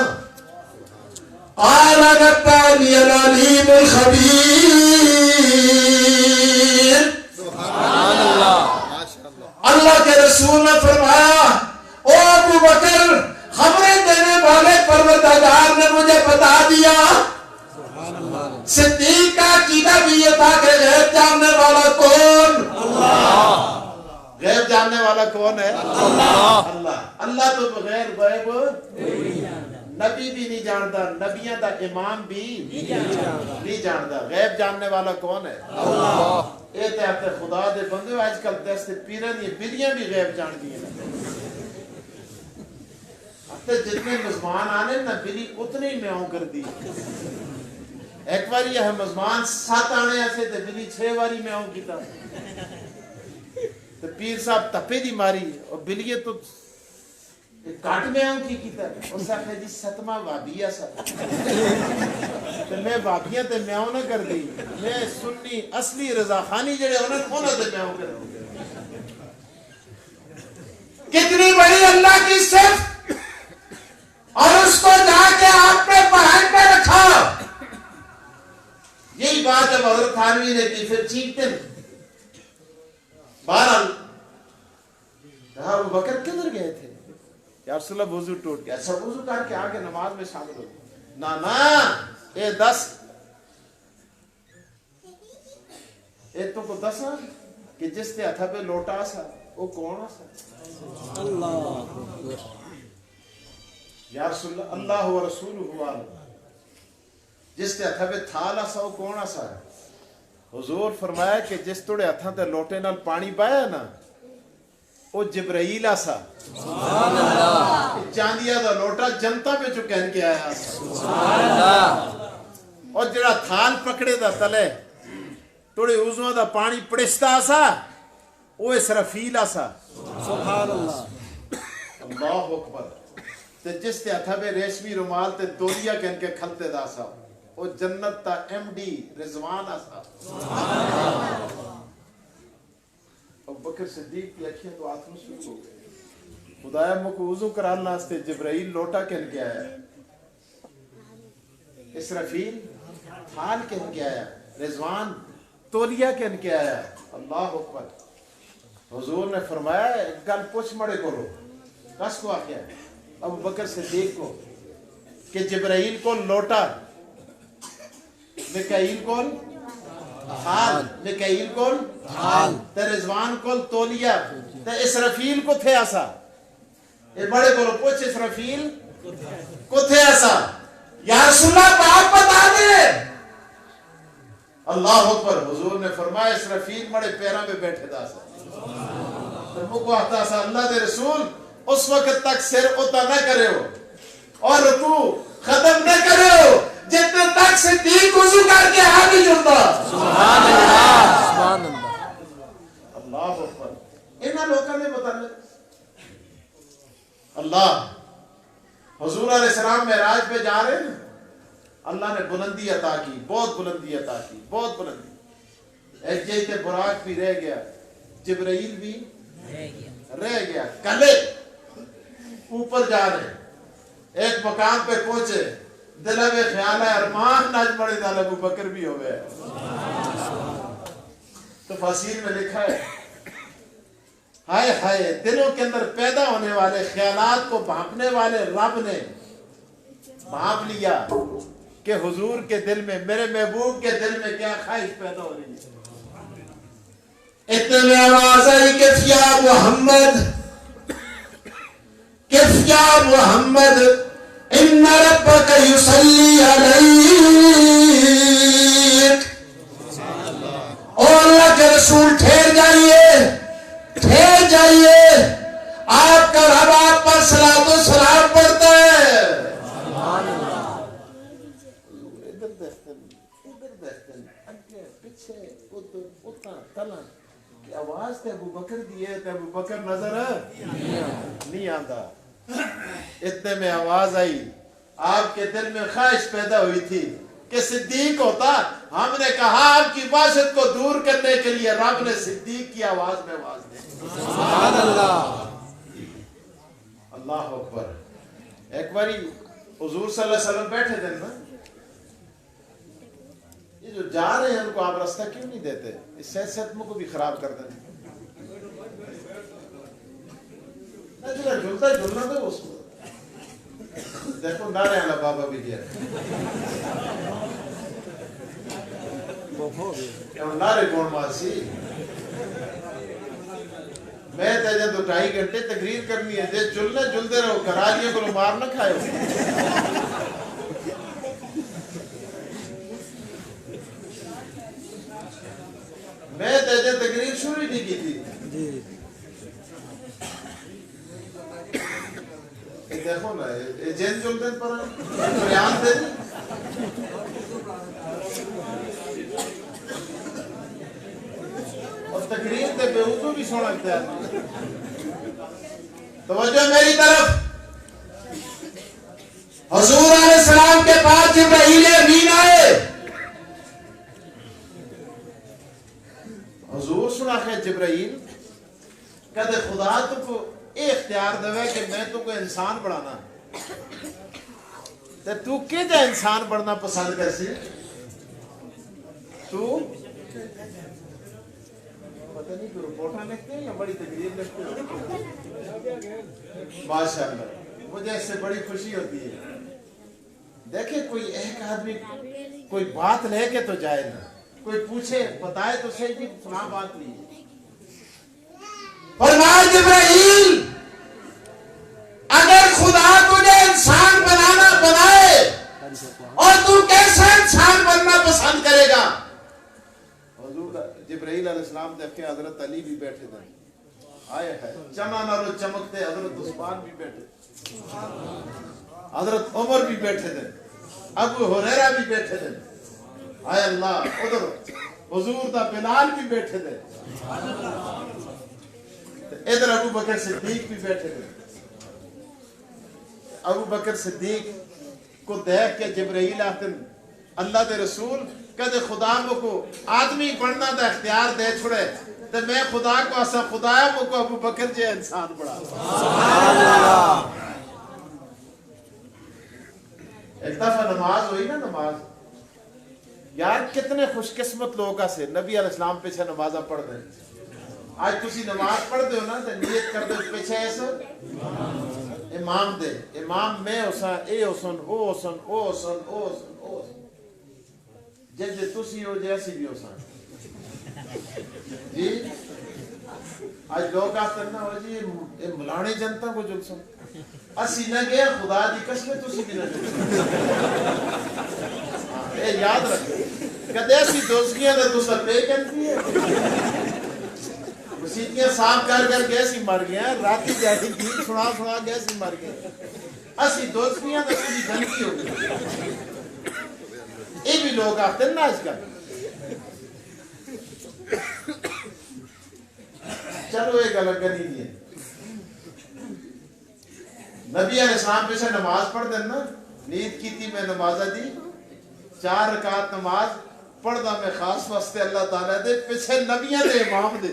قال نبأني العليم الخبير سبحان اللہ اللہ کے رسول نے فرمایا او ابو بکر خبریں دینے والے پروردگار نے مجھے بتا دیا صدیق کا عقیدہ بھی یہ تھا کہ غیب جاننے والا کون اللہ غیب جاننے والا کون ہے اللہ تو بغیر غیب نبی بھی نہیں جانتا نبیوں کا امام بھی نہیں جانتا غیب جاننے والا کون ہے اللہ یہ تے اپنے خدا دے بندے آج کل دستے پیرن یہ بلیاں بھی غیب جان دی ہیں اپنے جتنے مزمان آنے نہ بلی اتنی میاؤں کر دی ایک باری یہ مزمان 7 آنے ایسے تے بلی 6 باری میاؤں کیتا تو پیر صاحب تپے دی ماری اور بلیے تو کاٹ میں آؤں کی کیتا اور صاحب ہے جی 7واں وابیہ صاحب تو میں وابیہ تے میں آؤں نہ کر دی میں سنی اصلی رضا خانی جڑے انہوں تے میں آؤں کر دی کتنی بڑی اللہ کی صفت اور اس کو جا کے آپ نے پہن میں رکھا. یہی بات جب حضرت تھانوی نے کی پھر چیختے ہیں. بہرحال ابو بکر کدھر گئے تھے؟ یا رسول اللہ وضو ٹوٹ گیا. اچھا وضو کر کے آگے نماز میں شامل ہو گئے. نا اے دس اے تو کو دس کہ جس تے ہتھ پہ لوٹا سا وہ کون سا؟ اللہ یا رسول اللہ اللہ و رسولہ عالم. جس تے ہتھ پہ تھالا سا وہ کون سا ہے؟ حضور فرمایا کہ جس توڑے ہتھاں تے لوٹے نال پانی پایا نا وہ جبرائیل آسا. سبحان اللہ چاندیا دا لوٹا جنتا پہ جو کہن کے آیا سا. سبحان اللہ اور جڑا تھال پکڑے دا تلے توڑے عضو دا پانی پڑشتا آسا وہ اسرافیل آسا. سبحان اللہ اللہ اکبر. تے جس تے ہتھا پہ ریشمی رومال تے تولیہ کہن کے کھلتے دا سا وہ جنت تا ایم ڈی رضوان آسا. ابو بکر صدیق کی اکھیں تو آتھوں سے ہو گئے. خدایا مکو وضو کران ناستے جبرائیل لوٹا کہن کے آیا, اسرافیل تھال کہن کے آیا, رضوان تولیہ کہن کے آیا. اللہ اکبر. حضور نے فرمایا ایک گل پوچھ مڑے کرو. کس کو آخیا؟ ابو بکر صدیق کو, کہ جبرائیل کو لوٹا, میکائیل کو تھال, میکائیل کو تھال, تے رضوان کو تولیہ, تے اسرافیل کو تھے آسا. اے بڑے کرو پوچھ اسرافیل کو تھے آسا. یا رسول اللہ بات بتا دے. اللہ اکبر. حضور نے فرمایا اسرافیل بڑے پیروں میں بیٹھے دا سا. تو کو آتا سا اللہ دے رسول اس وقت تک سر اتا نہ کرے ہو اور رکوع ختم نہ کرے ہو جتنے تک صدیق وضو کر کے آگے جڑتا. سبحان اللہ سبحان اللہ اللہ اکبر. انہاں لوگوں نے بتانا اللہ حضور علیہ السلام معراج پہ جا رہے ہیں, اللہ نے بلندی عطا کی, بہت بلندی عطا کی, بہت بلندی. ایک جیتے براق بھی رہ گیا, جبرائیل بھی رہ گیا, کلے اوپر جا رہے. ایک مقام پہ پہنچے, دل میں خیال ہے ارمان ناج پڑے دال ابو بکر بھی ہو گئے. تفاسیر میں لکھا ہے ہائے ہائے دلوں کے اندر پیدا ہونے والے خیالات کو بھانپنے والے رب نے بھانپ لیا کہ حضور کے دل میں, میرے محبوب کے دل میں کیا خواہش پیدا ہو رہی ہے. اتنے میں آواز آئی کہ یا محمد, کہ یا محمد ان ربک یصلی علیک. اور اللہ کے رسول ٹھہر جائیے, ٹھہر جائیے, آپ کا رب آپ پر صلاۃ و سلام پڑھتا ہے. ادھر دیکھتے اگے پیچھے ادھر اتنا تلا کی آواز تے ابو بکر دی ہے, تے ابو بکر نظر نہیں آتا. اتنے میں آواز آئی, آپ کے دل میں خواہش پیدا ہوئی تھی کہ صدیق ہوتا. ہم نے کہا آپ کی وحشت کو دور کرنے کے لیے رب نے صدیق کی آواز میں آواز دی. سبحان اللہ اللہ اکبر. ایک باری حضور صلی اللہ علیہ وسلم بیٹھے تھے نا, یہ جو جا رہے ہیں ان کو آپ راستہ کیوں نہیں دیتے؟ اس صحت کو بھی خراب کر دیتے. جھولتا جھولنا تو اس کو دیکھو نعرے والا بابا بھی دیا نعرے کون مارسی. میں تیجے تو 2.5 گھنٹے تقریر کرنی ہے, جے چلنے جلدے رہو, کرالیے کو مار نہ کھائے ہو. میں تیجے تقریر شروع ہی نہیں کی تھی. دیکھو نا جین جلدے پر بیان دے اور تقریر دے بے وضو بھی سن لگتا ہے. توجہ میری طرف. حضور علیہ السلام کے پاس جبرائیل امین آئے. حضور سنا ہے جبرائیل کہتے خدا تو کو اے اختیار دے کہ میں تو کو انسان بڑھانا تو کہتا انسان بننا پسند کرسی تو پتہ نہیں کہ رپورٹاں لکھتے ہیں یا بڑی تقریر لکھتے ہیں؟ ماشاءاللہ مجھے اس سے بڑی خوشی ہوتی ہے. دیکھیں کوئی ایک آدمی کوئی بات لے کے تو جائے نا, کوئی پوچھے بتائے تو صحیح جی فلاں بات نہیں ہے. فرمایا جبرائیل اگر خدا تجھے انسان بنائے اور تو کیسا انسان بننا پسند کرے گا؟ حضور جبرائیل علیہ السلام دیکھ کے حضرت علی بھی بیٹھے تھے, آئے ہے چنا نارو چمکتے, حضرت عثمان بھی بیٹھے, حضرت عمر بھی بیٹھے تھے, ابو ہریرہ بھی بیٹھے تھے, آئے اللہ ادھر حضور دا بلال بھی بیٹھے تھے, ادھر ابو بکر صدیق بھی بیٹھے تھے. ابو بکر صدیق کو دیکھ کے جبرائیل آتے اللہ دے رسول کدے خدا کو آدمی بننا دا اختیار دے چھڑے تو میں خدا کو ایسا خدایا کو ابو بکر جے انسان بڑھا. ایک دفعہ نماز ہوئی نا, نماز یار کتنے خوش قسمت لوگوں سے نبی علیہ السلام پیچھے نمازہ پڑھ دیں. آج تسی نماز پڑھ دے ہو نا تو نیت کر دے پیچھے ایسا امام دے, امام میں حسن اے حسن او حسن او حسن او حسن او حسن جب جے تسی ہو جیسی بھی حسن جی. آج لوگ آتے نا ہو جی ملانے جنتا کو جلسوں اسی نہ گیا خدا دی قسم تسی بھی نہ جلسوں. اے یاد رکھو کدے سی دوستیاں دا تسا پے کرتی ہے مسیتیاں صاف کر کر گیسی مر گیا, راتی جاتی گیت سنا گیسی مر گیا. اسی دوستیاں دا تسی جنتی ہو گئی. یہ بھی لوگ آتے ہیں نا آج کل. چلو ایک الگ نہیں ہے. نبی علیہ السلام پہ سے نماز پڑھ دیں نا, نیت کی تھی میں نمازہ دی 4 رکعت نماز پڑھ دا میں خاص واسطے اللہ تعالیٰ دے پیچھے نبیاں دے امام دے.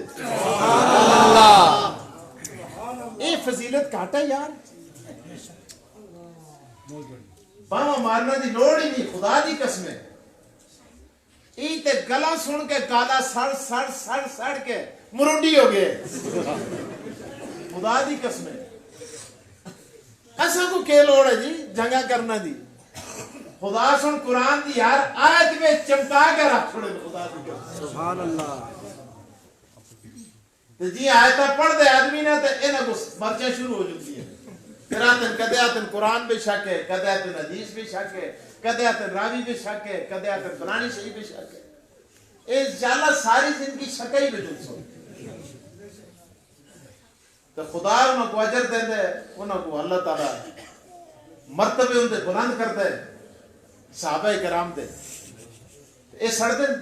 یہ فضیلت کاٹا یار, باما مارنا دی لوڑ ہی نہیں خدا دی قسمیں. ای تے گلا سن کے کالا سڑ کے مرونڈی ہو گئے خدا دی قسمیں. ایسا کو کے لوڑ ہے جی جنگا کرنا دی. خدا سن قرآن دی یار آیت میں چمٹا کے رکھ چھوڑے خدا دی قسم. سبحان اللہ. تو جی آیتہ پڑھ دے آدمی نے تو انہاں کو مرچیں شروع ہو جاتی ہے. پھر کدے آتن قرآن بھی شک ہے, کدے آتن حدیث بھی شک ہے, کدے آتن راوی بھی شک ہے, کدے آتن فلانی صحیح بھی شک ہے. اے جالا ساری زندگی شکا ہی بجن سو. تو خدا انہوں کو اجر دے دے, انہوں کو اللہ تعالیٰ مرتبے ان دے بلند کر دے. صحابہ کرام دے اے سڑ دن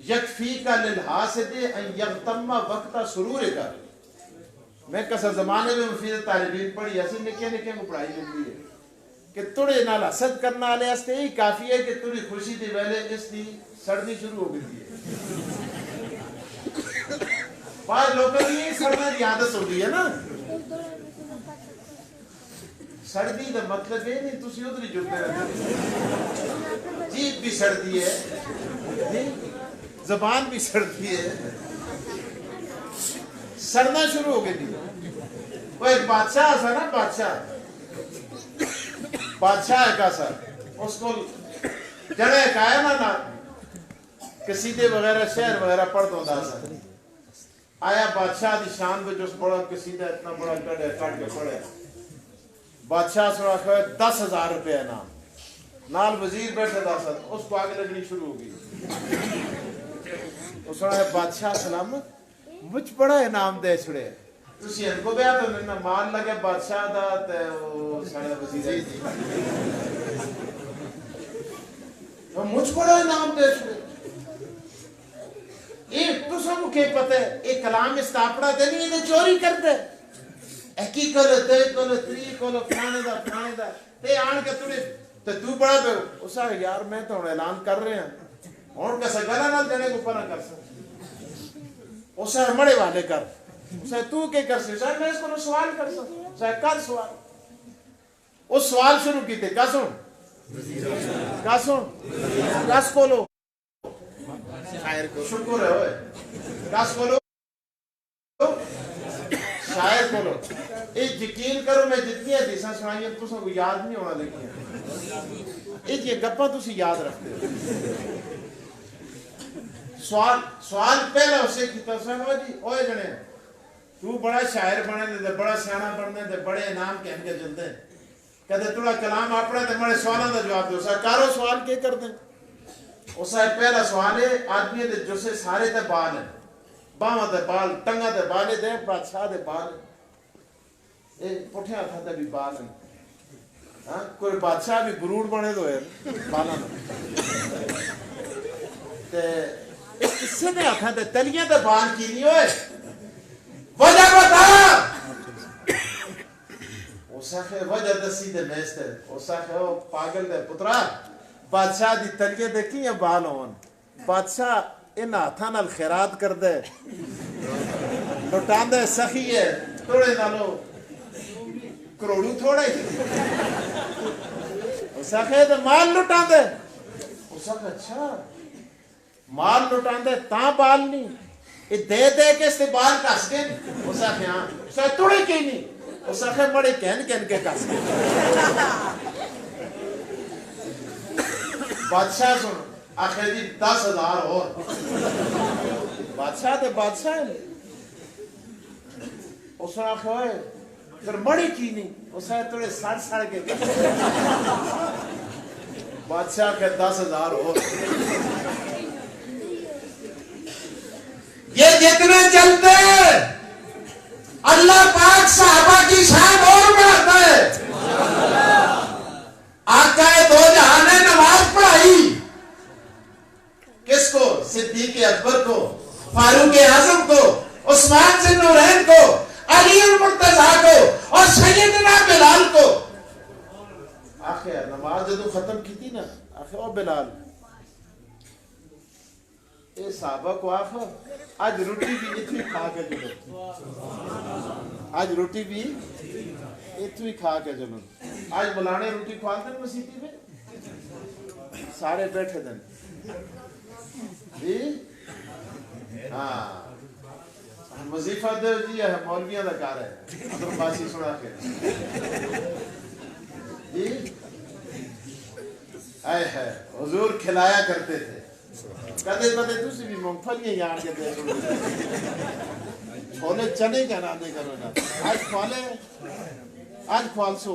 یکفیکا للحاسد ان یغتم وقت سرور کا. میں کسا زمانے میں مفید طالبین پڑھی ایسی نکے کو پڑھائی جلدی ہے کہ توڑے نال حسد کرنا لے استے ہی کافی ہے کہ توڑی خوشی دی ویلے اس دی سڑنی شروع ہو گئی ہے. بعض لوگوں کی یہ سڑنا دی عادت ہو گئی ہے نا. سردی دا مطلب ہے نہیں تسی ادھر ہی جڑتے رہتے. جیب بھی سردی ہے, زبان بھی سردی ہے, سڑنا شروع ہو گئی تھی. وہ ایک بادشاہ تھا نا, بادشاہ ہے کاسا, اس کو جڑے کہا ہے نا قصیدے وغیرہ شعر وغیرہ پڑھ دو دا سا. آیا بادشاہ دی شان پہ جو بڑا قصیدہ اتنا بڑا کٹ کے پڑھے. بادشاہ سڑا کہ 10,000 روپے انعام, نال وزیر بیٹھے دا سا, اس کو آگے لگنی شروع ہو گئی. اس سڑا بادشاہ سلامت مجھ بڑا انعام دے چھڑے, تسی ان کو بیا تو نہ مال لگے بادشاہ دا تے او سڑا وزیر مجھ بڑا انعام دے چھڑے. ایک تو سب کے پتہ ہے ایک کلام استاپڑا دے نہیں انہیں چوری کر دے. ایکی کلو تے کلو تری کلو فلانے دا تے آن کے تو بڑا پہ اسا یار میں تو اعلان کر رہے ہیں اور کیسا گلا نہ دینے کو پناہ کر سکتا. اسا مڑے والے کر, اسا تو کے کر سکتا, میں اس کو سوال کر سکتا, اسا کر سوال. اس سوال شروع کیتے کس کولو شاعر کو شکر ہے ہوئے کس کولو شاعر کولو یقین کرو میں جتنی حدیثاں سنائی ہیں تساں کو یاد نہیں ہونا دیکھیں یہ گپاں تسی یاد رکھتے ہو سوال پہلا اسے کیتا سنو جی اوے جنے تو بڑا شاعر بنے دے بڑا سیانا بننے دے بڑے انعام کہن کے جلدے کہتے تھوڑا کلام اپنا تے بڑے سوالاں دا جواب دو سا کارو سوال کے کر دیں اسا پہلا سوال ہے آدمی دے جو سے سارے تے بال ہیں باواں تے بال ٹنگاں تے بال دے بادشاہ دے بال اے پٹھے ہاتھاں تے بھی بال ہیں ہاں کوئی بادشاہ بھی گرور بنے دو ہے بالاں تے اس قصے دے ہاتھاں تے تلیاں تے بال کی نہیں ہوئے وجہ بتا اس آخے وجہ دسی دے میستے اس آخے وہ پاگل دے پترا بادشاہ دی تلیے دے کی ہیں بال ہون بادشاہ ان ہاتھاں نال خیرات کر دے لٹان دے سخی ہے تھوڑے نالو کروڑو تھوڑے اس آخے دے مال لٹان دے اس آخے اچھا مال لٹان دے تاں بال نہیں یہ دے دے کے اس سے بال کس کے نہیں اس آخے ہاں اس آخے توڑے کی نہیں اس آخے بڑے کہن کے کس کے بادشاہ سن آخے جی 10,000 اور بادشاہ دے بادشاہ ہے اس نے آخے ہوئے پھر مڑی کی نہیں اس آخے توڑے 60 کے کس کے بادشاہ کے 10,000 اور یہ جتنے چلتے اللہ پاک صحابہ کی شان اور بڑھاتا ہے آقا دو جہاں نے نماز پڑھائی کس کو صدیق اکبر کو فاروق اعظم کو عثمان ذی النورین کو علی المرتضیٰ کو اور سیدنا بلال کو آخر نماز جدو ختم کی تھی نا آخر او بلال اے صحابہ کو آخر آج روٹی بھی اتنی کھا کے جلو آج روٹی بھی اتنی کھا کے جلو آج بلانے روٹی کھوالتے ہیں مسیحی میں سارے بیٹھے دن جی ہاں وظیفہ دے جی ہے مولویاں دا کار ہے ادھر باسی سنا کے جی آئے ہے حضور کھلایا کرتے تھے کدے کدے تسی بھی مونگپھلیاں یار کے دے چھولے چنے کہنا دے کرو نا آج کھوالے آج کھوال سو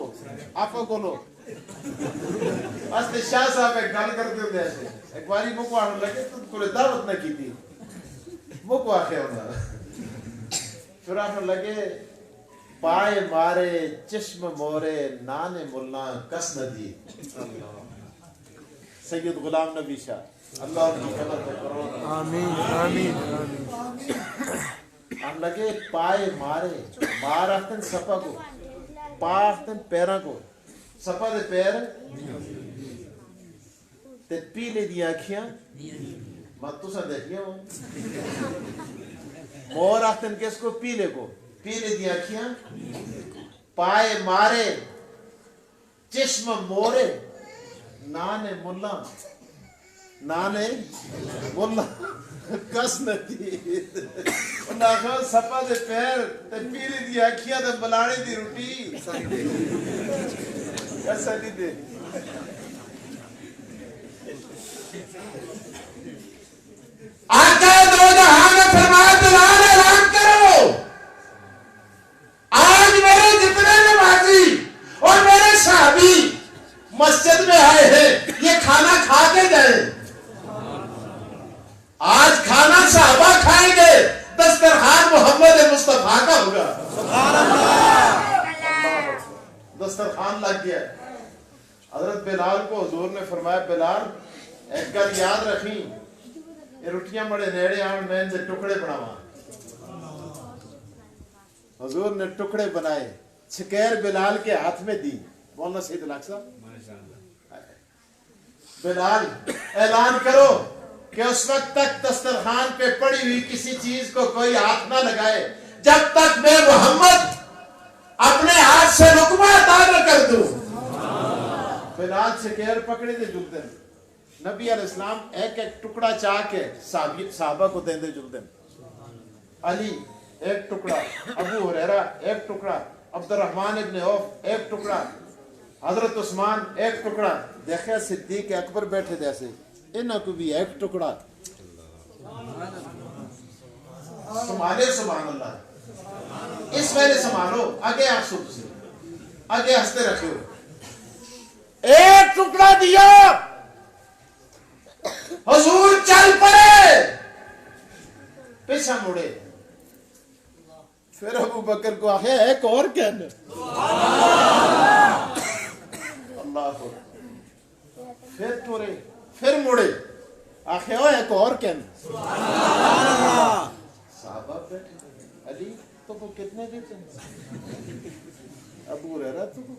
آپ کو کھولو بس شاہ صاحب ایک گل کرتے ہوتے ایسے ایک باری مکو آنے لگے تو کوئی دعوت نہ کی تھی مکو آخے ہونا پھر آنے لگے پائے مارے چشم مورے نان ملنا کس ندی سید غلام نبی شاہ اللہ کی خلق کرو آمین آمین آمین ہم لگے پائے مارے مار آختن سپا کو پا آختن پیرا کو سپا دے پیر تے پیلے دی آنکھیاں ماتو سا دیکھیا ہوں مور آختن کس کو پیلے کو پیلے دی آنکھیاں پائے مارے چشم مورے نانے ملا نانے ملا کس نتی انہاں کہا سپا دے پیر تے پیلی دی آکھیاں تے بلانے دی روٹی کسا نہیں دے آقا دو جہاں میں فرمایا بلال اعلان کرو آج میرے جتنے نمازی اور میرے صحابی مسجد میں آئے ہیں یہ کھانا کھا کے گئے آج کھانا صحابہ کھائیں گے دسترخوان محمد مصطفیٰ کا ہوگا سبحان اللہ دسترخوان لگ گیا حضرت بلال کو حضور نے فرمایا بلال ایک گل یاد رکھیں یہ روٹیاں بڑے نیڑے آن میں ان سے ٹکڑے بناواں حضور نے ٹکڑے بنائے چھکیر بلال کے ہاتھ میں دی مولانا سید الحق صاحب بلال اعلان کرو کہ اس وقت تک دسترخوان پہ پڑی ہوئی کسی چیز کو کوئی ہاتھ نہ لگائے جب تک میں محمد اپنے ہاتھ سے لقمہ عطا نہ کر دوں فلال سے کیر پکڑے دے جلدن نبی علیہ السلام ایک ایک ٹکڑا چاہ کے صحابہ کو دیں دے جلدن علی ایک ٹکڑا ابو ہریرہ ایک ٹکڑا عبد الرحمن ابن عوف ایک ٹکڑا حضرت عثمان ایک ٹکڑا دیکھے صدیق اکبر بیٹھے جیسے انہوں کو بھی ایک ٹکڑا سنبھالے سبحان اللہ اس ویلے سنبھالو آگے آپ سب سے آگے ہستے رکھے ہو ایک ٹکڑا دیا حضور چل پڑے پیچھا مڑے پھر ابو بکر کو آخیا ایک اور کہنے اللہ پھر ٹورے پھر مڑے آخیا ایک اور کہنے صحابہ بیٹھے علی تو کو کتنے دیتے ہیں ابو ہریرہ تو کو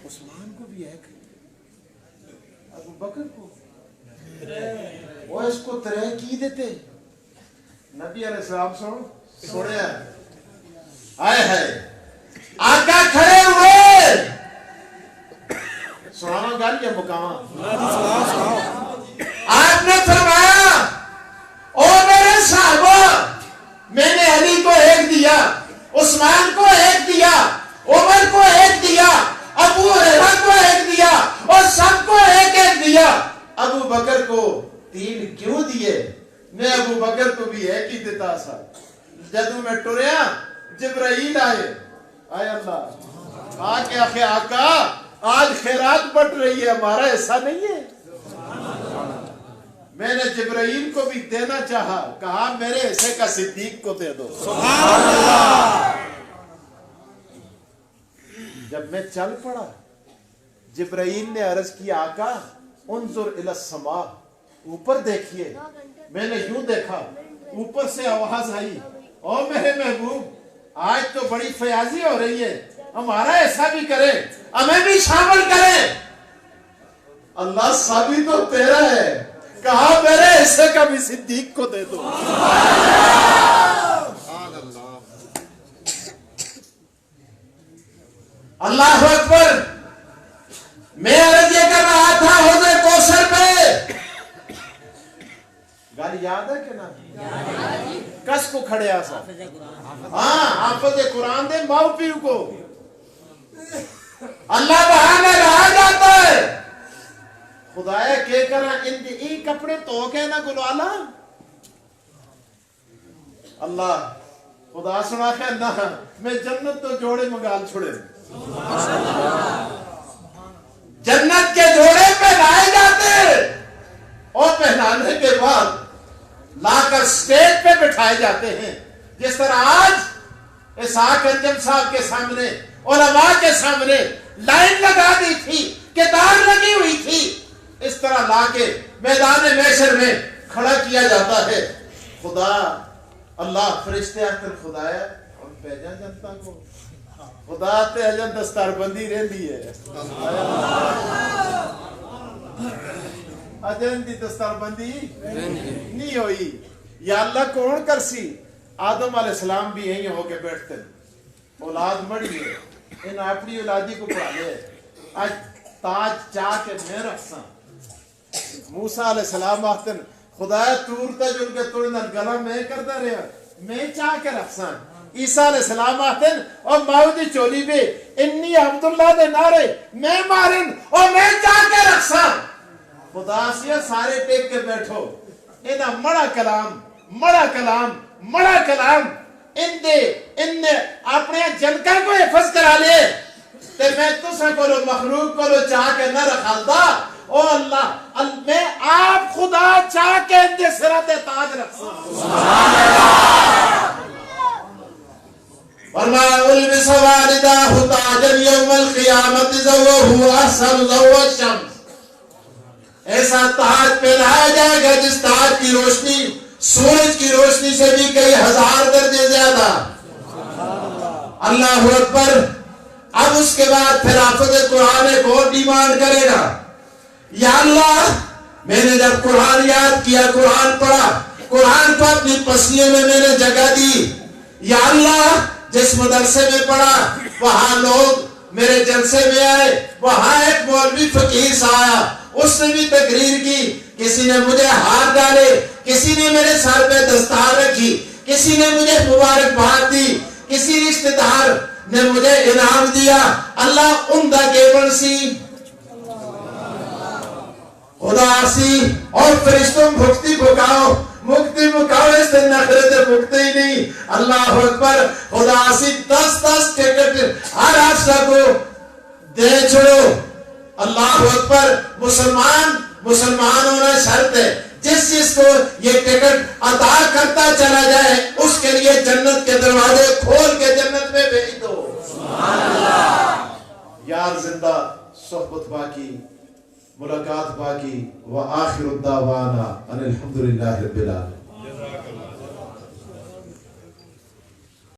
عثمان کو بھی ایک ابو بکر کو وہ اس کو ترے کی دیتے نبی علیہ السلام سوڑے آئے ہے آقا کھڑے ہوئے سنانا گال یا مقامہ آپ نے فرمایا او میرے صحابہ میں نے علی کو ایک دیا عثمان کو ایک دیا عمر کو ایک دیا ابو ہریرہ کو ایک دیا اور سب کو ایک ایک دیا ابو بکر کو 3 کیوں دیے میں ابو بکر کو بھی ایک ہی دیتا سا جدو میں ٹوریا جبرائیل آئے اللہ آکے آخے آقا آج خیرات بٹ رہی ہے ہمارا ایسا نہیں ہے میں نے جبرائیل کو بھی دینا چاہا کہا میرے ایسے کا صدیق کو دے دو سبحان اللہ جب میں چل پڑا جبرائیل نے عرض کیا آقا انظر الی السماء اوپر دیکھیے میں نے یوں دیکھا اوپر سے آواز آئی او میرے محبوب آج تو بڑی فیاضی ہو رہی ہے ہمارا ایسا بھی کرے ہمیں بھی شامل کرے اللہ ثابت تو تیرا ہے کہا میرے ایسے کا بھی صدیق کو دے دو اللہ اکبر میں عرض یہ کر رہا تھا حوض کوثر پہ گالی یاد ہے کہ نہ کس کو کھڑے آسا ہاں حافظ قرآن دے ماؤ پیو کو اللہ بہانے رہا جاتا ہے خدایا کہ کرا ان دی ای کپڑے تو کہنا گلوالا اللہ خدا سنا کہ نہ میں جنت تو جوڑے مگال چھوڑے جنت کے جوڑے پہنائے جاتے اور پہنانے کے بعد لا کر سٹیج پہ بٹھائے جاتے ہیں جس طرح آج اسحاق انجم صاحب کے سامنے علماء کے سامنے لائن لگا دی تھی کتاب لگی ہوئی تھی اس طرح لا کے میدان محشر میں کھڑا کیا جاتا ہے خدا اللہ فرشتے آخر خدایا اور پیجا جنتا کو خدا تے اجن دستار بندی رہ دی ہے اجن دی دستار بندی نہیں ہوئی یا اللہ کون کرسی آدم علیہ السلام بھی یہیں ہو کے بیٹھتے اولاد مڑی ہے ان اپنی اولادی کو پڑھا لے آج تاج چاہ کے میں رکھساں موسیٰ علیہ السلام آختے خدایا تورتا جو ان کے توڑنا گلا میں کرتا رہا میں چاہ کے رکھساں عیسیٰ علیہ السلام آختے اور ماؤدی چولی بے انی عبداللہ دے نارے میں مارن اور میں چاہ کے رکھساں خدا سیا سارے ٹیک کے بیٹھو انہا مڑا کلام ان نے اپنے جنکا کو حفظ کرا لے تے میں تسا کو لو مخلوق کو لو چاہ کے نہ رکھال دا او اللہ میں آپ خدا چاہ کے اندے سرات تاج رکھسا فرمایا البس والداہ تاجن یوم القیامت زوہو احسن زوہ الشمس ایسا تاج پہنایا جائے گا جس تاج کی روشنی سورج کی روشنی سے بھی کئی 1000 درجے زیادہ اللہ اکبر اب اس کے بعد پھر حافظ قرآن ایک اور ڈیمانڈ کرے گا یا اللہ میں نے جب قرآن یاد کیا قرآن پڑھا قرآن کو اپنی پسلیوں میں میں نے جگہ دی یا اللہ جس مدرسے میں پڑھا وہاں لوگ میرے جلسے میں آئے, وہاں ایک مولوی فقیر سا آیا, اس نے بھی تقریر کی, کسی نے مجھے ہاتھ ڈالے, کسی نے میرے سر پہ دستار رکھی, کسی نے مجھے مبارکباد دی, کسی رشتہ دار نے مجھے انعام دیا. اللہ عمدہ گیبن سی, خدا سی, اور فرشتوں بھکتی بھکاؤ, مکتی مکاؤ, اس سے نخرت مکتی ہی نہیں. اللہ اکبر. خدا سی 10 ٹکٹ ہر حادثہ کو دے چھوڑو. اللہ اکبر. مسلمان ہونا شرط ہے. جس کو یہ ٹکٹ عطا کرتا چلا جائے اس کے لیے جنت کے دروازے کھول کے جنت میں بھیج دو. سبحان اللہ. یار زندہ, صحبت باقی, ملاقات باقی. وآخر الدعوانا ان الحمدللہ رب العالمین.